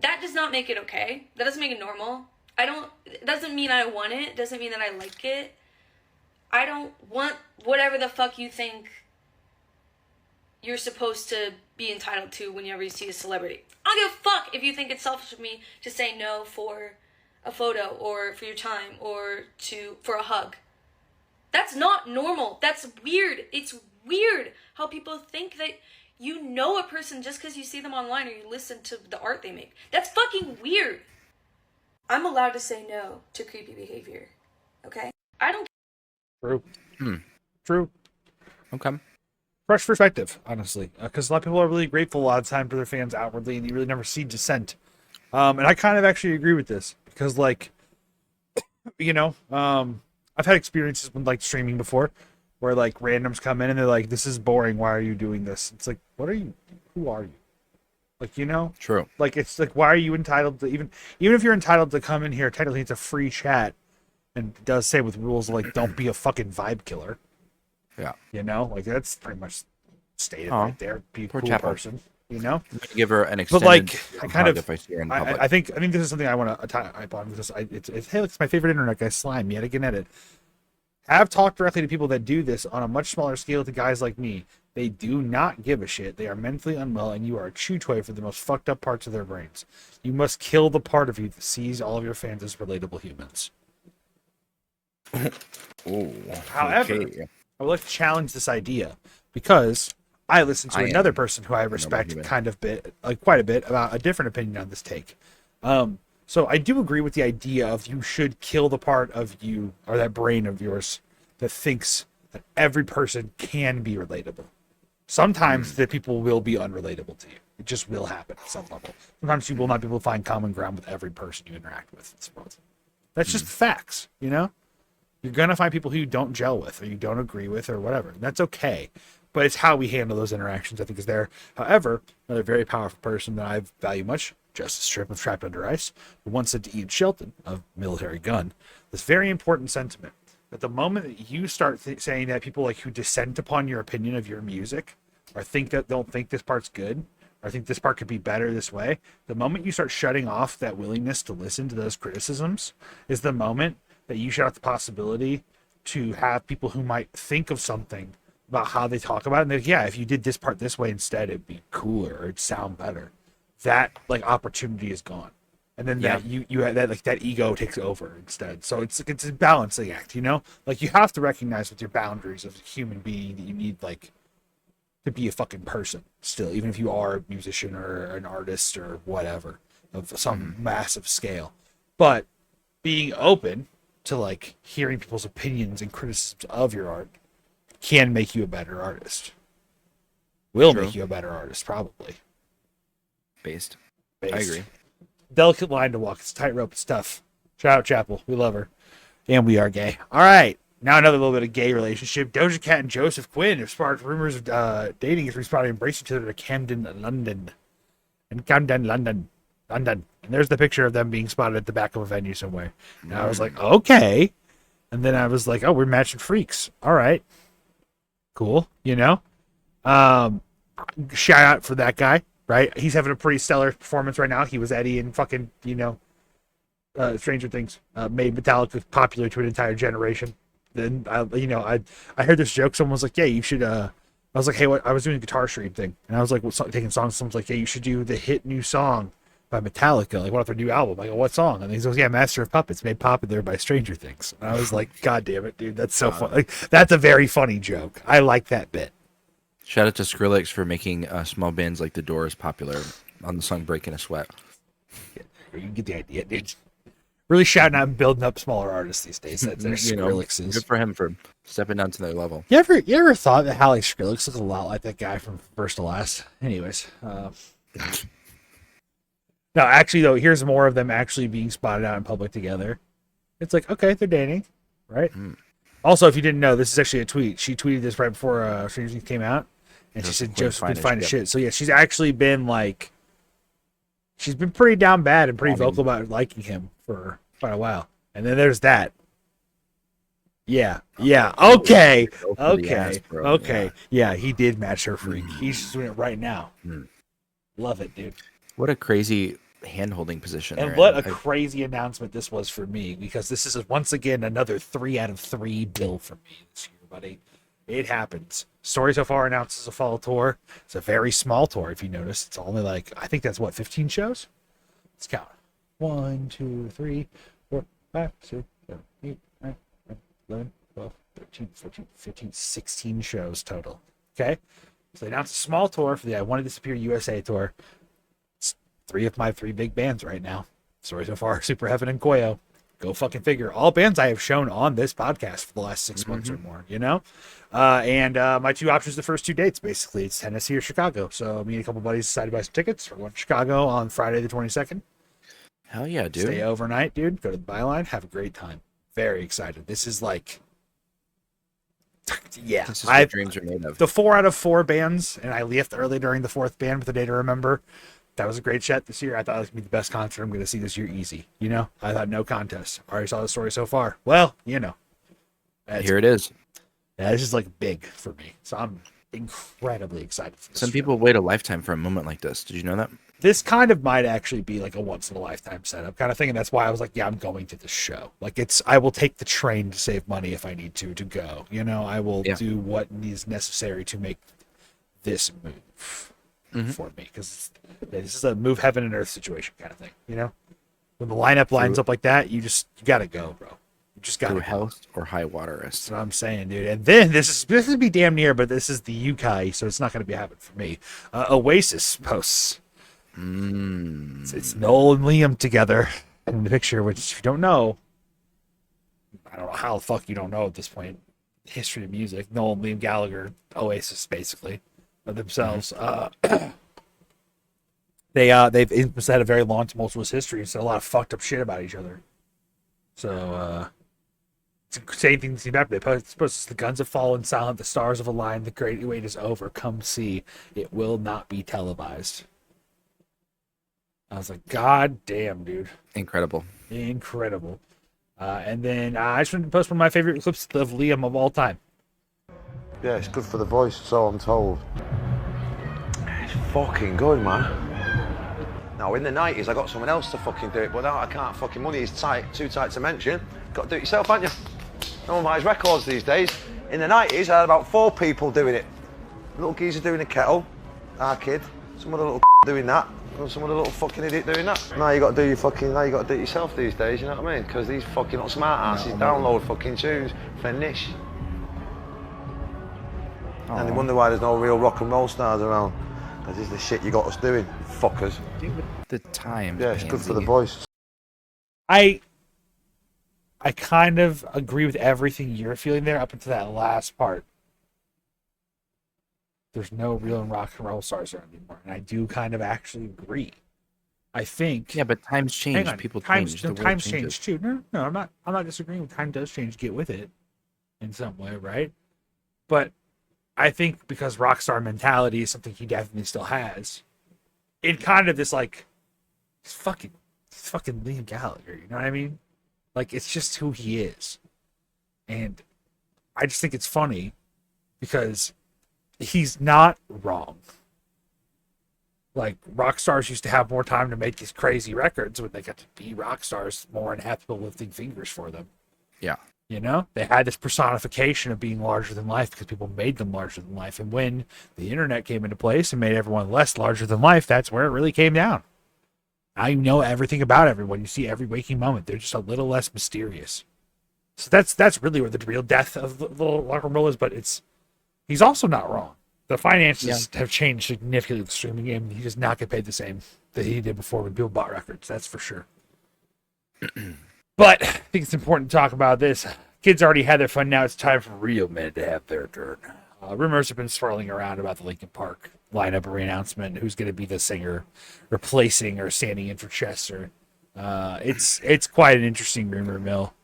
That does not make it okay. That doesn't make it normal. It doesn't mean I want it. It doesn't mean that I like it. I don't want whatever the fuck you think you're supposed to be entitled to whenever you see a celebrity. I don't give a fuck if you think it's selfish of me to say no for a photo or for your time or for a hug. That's not normal. That's weird. It's weird how people think that you know a person just because you see them online or you listen to the art they make. That's fucking weird. I'm allowed to say no to creepy behavior. Okay? I don't. True. True. Okay. Fresh perspective, honestly, because a lot of people are really grateful a lot of time for their fans outwardly, and you really never see dissent. And I kind of actually agree with this because, like, I've had experiences with like streaming before, where like randoms come in and they're like, "This is boring. Why are you doing this?" It's like, "What are you? Who are you?" Like, True. Like, it's like, why are you entitled to even if you're entitled to come in here? Technically, it's a free chat, and it does say with rules like, "Don't be a fucking vibe killer." Yeah. Like that's pretty much stated right there. Be a cool person. I'm gonna give her an extended. But like, I kind of, if I see her in public. I think this is something I want to type on because it's my favorite internet guy, Slime. Yet again at it. Have talked directly to people that do this on a much smaller scale to guys like me. They do not give a shit. They are mentally unwell, and you are a chew toy for the most fucked up parts of their brains. You must kill the part of you that sees all of your fans as relatable humans. However, I would like to challenge this idea because I listen to another person who I respect quite a bit about a different opinion on this take. So I do agree with the idea of you should kill the part of you or that brain of yours that thinks that every person can be relatable. Sometimes the people will be unrelatable to you. It just will happen at some level. Sometimes you will not be able to find common ground with every person you interact with in this world. That's just facts, you know? You're going to find people who you don't gel with or you don't agree with or whatever. And that's okay. But it's how we handle those interactions, I think, is there. However, another very powerful person that I value much, Justice Strip of Trapped Under Ice, who once said to Ian Shelton of Military Gun, this very important sentiment. At the moment that you start saying that people like who dissent upon your opinion of your music or think that don't think this part's good or think this part could be better this way, the moment you start shutting off that willingness to listen to those criticisms is the moment that you shut off the possibility to have people who might think of something about how they talk about it. And they're like, yeah, if you did this part this way instead, it'd be cooler or it'd sound better. That like opportunity is gone. And then that you have that like that ego takes over instead. So it's a balancing act, you know? Like you have to recognize with your boundaries as a human being that you need like to be a fucking person still, even if you are a musician or an artist or whatever of some massive scale. But being open to like hearing people's opinions and criticisms of your art can make you a better artist. Will make you a better artist, probably. Based. I agree. Delicate line to walk. It's tightrope. It's tough. Shout out Chapel. We love her. And we are gay. All right. Now another little bit of gay relationship. Doja Cat and Joseph Quinn have sparked rumors of dating as we spotted embrace each other to Camden, London. And there's the picture of them being spotted at the back of a venue somewhere. And I was like, okay. And then I was like, oh, we're matching freaks. All right. Cool. You know? Shout out for that guy. Right? He's having a pretty stellar performance right now. He was Eddie in fucking, you know, Stranger Things. Made Metallica popular to an entire generation. Then, I heard this joke. Someone was like, yeah, you should, I was like, hey, what? I was doing a guitar stream thing. And I was like, taking songs. Someone's like, yeah, you should do the hit new song by Metallica. Like, what if their new album? I go, what song? And he goes, yeah, Master of Puppets, made popular by Stranger Things. And I was like, God damn it, dude. That's so funny. Like, that's a very funny joke. I like that bit. Shout out to Skrillex for making small bands like The Doors popular on the song Breaking a Sweat. You get the idea, dude. Really shouting out and building up smaller artists these days. That's Skrillex is. Good for him for stepping down to their level. You ever thought that how like Skrillex looks a lot like that guy from First to Last? Anyways. No, actually, though, here's more of them actually being spotted out in public together. It's like, okay, they're dating, right? Also, if you didn't know, this is actually a tweet. She tweeted this right before Stranger Things came out. And she said Joseph's been fine as shit. So yeah, she's actually been like, she's been pretty down bad and pretty vocal about liking him for quite a while. And then there's that. Yeah. Okay. Yeah, he did match her freak. He's just doing it right now. Love it, dude. What a crazy hand-holding position. And what a crazy announcement this was for me, because this is once again another 3 out of 3 bill for me this year, buddy. It happens. Story So Far announces a fall tour. It's a very small tour, if you notice. It's only like, I think that's what, 15 shows? Let's count. 1, 2, 3, 4, 5, 6, 7, 8, 9, 10, 11, 12, 13, 14, 15, 16 shows total. Okay? So they announced a small tour for the I Want to Disappear USA tour. It's 3 of my 3 big bands right now. Story So Far, Super Heaven, and Koyo. Go fucking figure. All bands I have shown on this podcast for the last 6 months or more, you know? And my 2 options, the first 2 dates, basically. It's Tennessee or Chicago. So me and a couple buddies decided to buy some tickets. We're going to Chicago on Friday the 22nd. Hell yeah, dude. Stay overnight, dude. Go to the Byline. Have a great time. Very excited. This is like... Yeah. This is what dreams are made of. The 4 out of 4 bands, and I left early during the 4th band with the Day to Remember. That was a great set this year. I thought it was going to be the best concert I'm going to see this year easy. You know? I thought no contest. Already saw the Story So Far. Well, you know. Here it is. Yeah, this is like big for me. So I'm incredibly excited for this. Some people wait a lifetime for a moment like this. Did you know that? This kind of might actually be like a once in a lifetime setup kind of thing. And that's why I was like, yeah, I'm going to this show. Like I will take the train to save money if I need to go. You know, I will do what is necessary to make this move for me. Because this is a move heaven and earth situation kind of thing. You know, when the lineup lines up like that, you got to go, bro. You just got to health or high water. That's what I'm saying, dude. And then this would be damn near, but this is the UK, so it's not going to be happening for me. Oasis posts. It's Noel and Liam together in the picture, which if you don't know, I don't know how the fuck you don't know at this point. history of music. Noel, Liam Gallagher, Oasis, basically, of themselves. They've had a very long, tumultuous history and said a lot of fucked up shit about each other. So, same thing seems to happen. They post the guns have fallen silent, the stars have aligned, the great wait is over. Come see, it will not be televised. I was like, God damn, dude. Incredible. And then I just wanted to post one of my favorite clips of Liam of all time. Yeah, it's good for the voice, so I'm told. It's fucking good, man. Now, in the 90s, I got someone else to fucking do it, but now I can't fucking. Money is too tight to mention. Got to do it yourself, haven't you? No one buys records these days. In the 90s, I had about 4 people doing it. Little geezer doing a kettle, our kid, some other little doing that, and some other little fucking idiot doing that. Now you got to do your fucking. Now you got to do it yourself these days. You know what I mean? Because these fucking not smart asses download fucking tunes for niche. And they wonder why there's no real rock and roll stars around. Because this is the shit you got us doing, fuckers. The time. Yeah, it's good for the voice. I kind of agree with everything you're feeling there up until that last part. There's no real rock and roll stars around anymore. And I do kind of actually agree. I think. Yeah, but times change. People change. Times change too. No, I'm not disagreeing with time does change. Get with it in some way, right? But I think because rock star mentality is something he definitely still has. In kind of this like, it's fucking Liam Gallagher. You know what I mean? Like, it's just who he is. And I just think it's funny because he's not wrong. Like, rock stars used to have more time to make these crazy records when they got to be rock stars more and have people lifting fingers for them. Yeah. You know? They had this personification of being larger than life because people made them larger than life. And when the internet came into place and made everyone less larger than life, that's where it really came down. Now you know everything about everyone. You see every waking moment. They're just a little less mysterious. So that's really where the real death of the rock and roll is. But he's also not wrong. The finances have changed significantly with the streaming game. He does not get paid the same that he did before when people bought records. That's for sure. But I think it's important to talk about this. Kids already had their fun. Now it's time for real men to have their turn. Rumors have been swirling around about the Linkin Park lineup re-announcement. Who's going to be the singer replacing or standing in for Chester? It's quite an interesting rumor mill.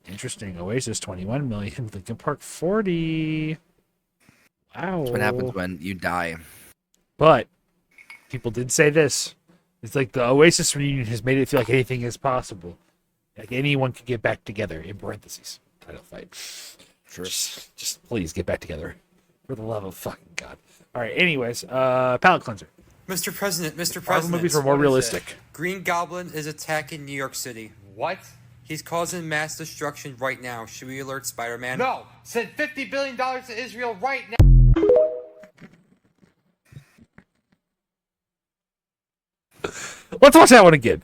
Interesting. Oasis 21 million. Linkin Park 40. Wow. That's what happens when you die. But people did say this. It's like the Oasis reunion has made it feel like anything is possible. Like anyone could get back together. In parentheses. Title fight. Sure. Just please get back together. For the love of fucking God. All right. Anyways, palate cleanser. Mr. President, Mr. Marvel President. movies are more realistic. Green Goblin is attacking New York City. What? He's causing mass destruction right now. Should we alert Spider-Man? No! Send $50 billion to Israel right now! Let's watch that one again.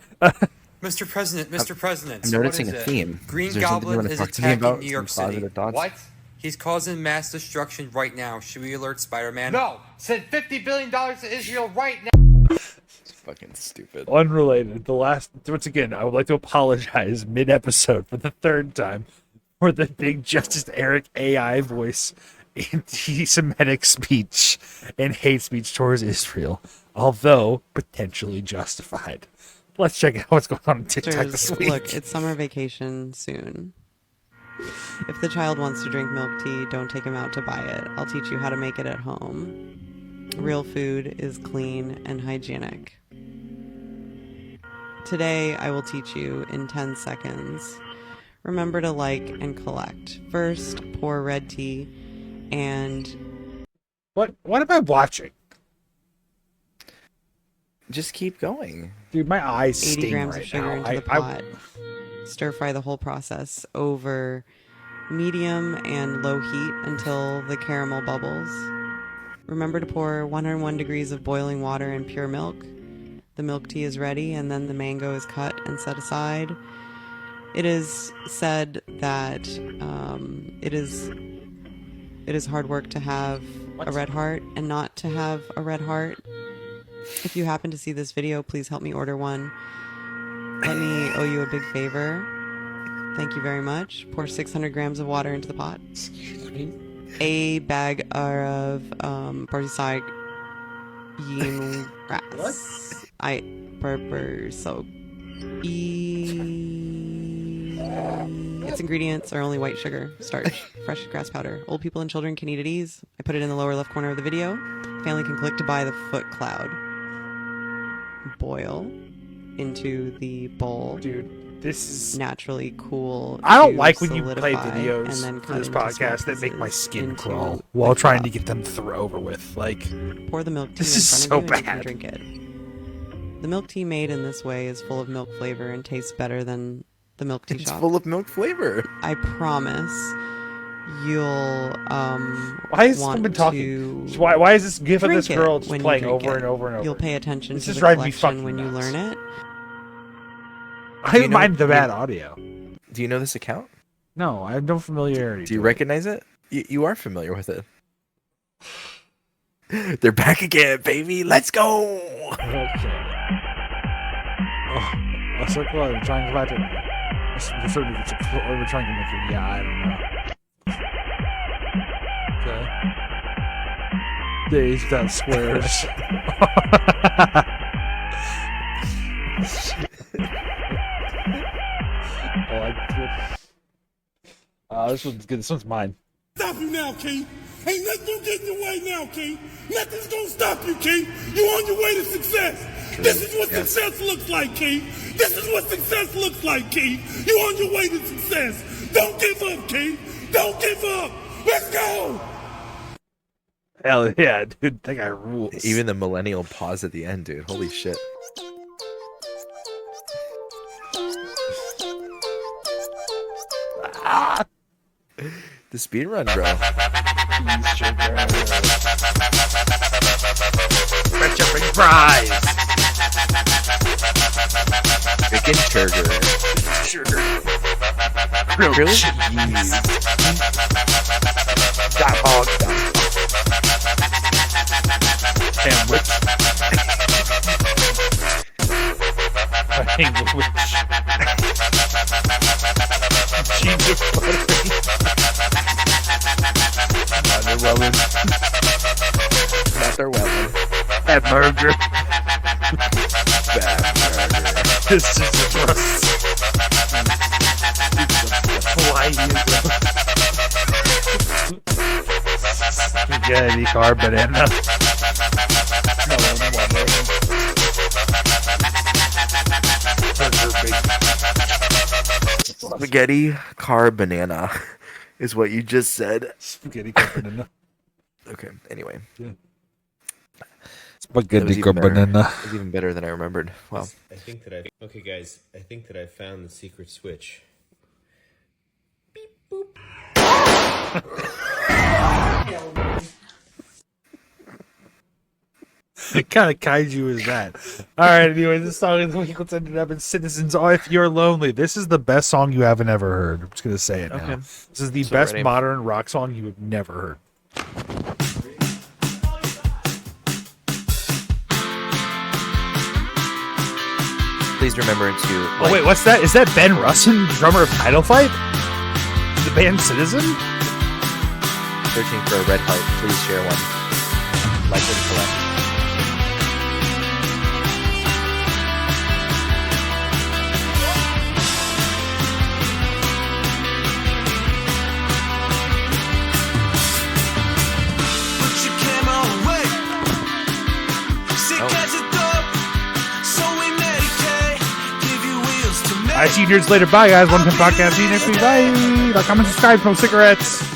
Mr. President, Mr. President. I'm noticing a theme. Green Is there something you Goblin want to is talk to me attacking about? New York Some City. positive thoughts? What? He's causing mass destruction right now. Should we alert Spider-Man? No! Send $50 billion to Israel right now! It's fucking stupid. Unrelated. Once again, I would like to apologize mid-episode for the third time for the big Justice Eric AI voice anti-Semitic speech and hate speech towards Israel, although potentially justified. Let's check out what's going on in TikTok this week. Look, it's summer vacation soon. If the child wants to drink milk tea, don't take him out to buy it. I'll teach you how to make it at home. Real food is clean and hygienic. Today, I will teach you in 10 seconds. Remember to like and collect. First, pour red tea and... What am I watching? Just keep going. Dude, my eyes 80 sting grams right of sugar now. into the pot. Stir fry the whole process over medium and low heat until the caramel bubbles. Remember to pour 101 degrees of boiling water and pure milk. The milk tea is ready, and then the mango is cut and set aside. It is said that it is hard work to have a red heart and not to have a red heart. If you happen to see this video, please help me order one. Let me owe you a big favor. Thank you very much. Pour 600 grams of water into the pot. A bag of Parsi yin grass. Its ingredients are only white sugar, starch, fresh grass powder. Old people and children can eat at ease. I put it in the lower left corner of the video. Family can click to buy the foot cloud. Boil into the bowl. Dude, this is naturally cool. I don't like when you play solidify videos and then for cut this into small podcast that make my pieces skin into crawl the while trying cup. to get them over with. Like, Pour the milk tea this in is front so of you and you can bad. drink it. The milk tea made in this way is full of milk flavor and tastes better than the milk tea It's shop. full of milk flavor. I promise you'll Why is this want woman talking? to Why is this gif of this drink girl it just when you playing drink over it. and over and over? You'll pay attention This to is the driving me collection fucking when you nuts. learn it. I didn't mind the bad audio. Do you know this account? No, I have no familiarity. Do you recognize it? You are familiar with it. They're back again, baby. Let's go. Okay. Oh, a circle. I'm trying to find it. We're trying to make it. Yeah, I don't know. Okay. Days without squares. This one's good. This one's mine. Stop you now, King. Ain't nothing gonna get in your way now, King. Nothing's gonna stop you, King. You on your way to success. This is what success looks like, King. This is what success looks like, King. You on your way to success. Don't give up, King. Don't give up. Let's go. Hell yeah, dude. That guy rules. Even the millennial pause at the end, dude. Holy shit. The speedrun, bro. Ketchup and fries. Chicken burger. Sugar. Grilled cheese. Dog. Sandwich. Cheese with butter. Motherwellen. Hamburger. Bad burger. This is gross. Spaghetti carbonara. Spaghetti carbonara is what you just said. Spaghetti carbonara. Okay, anyway. Yeah. That Spaghetti was even better. carbonara. It was even better than I remembered. Wow. I think that okay, guys. I think that I found the secret switch. Beep boop. What kind of kaiju is that? Alright, anyway, this song of the week, let's end it up in Citizens. Oh, if you're lonely, this is the best song you haven't ever heard. I'm just going to say it now. Okay. This is the So best ready. modern rock song you have never heard. Please remember to. Oh, wait, what's that? Is that Ben Russin, drummer of Title Fight? The band Citizen? Searching for a red heart. Please share one. Like and collect. I see you nerds later. Bye, guys. One Pin Podcast. See you next week. Bye. Like, comment, subscribe, smoke cigarettes.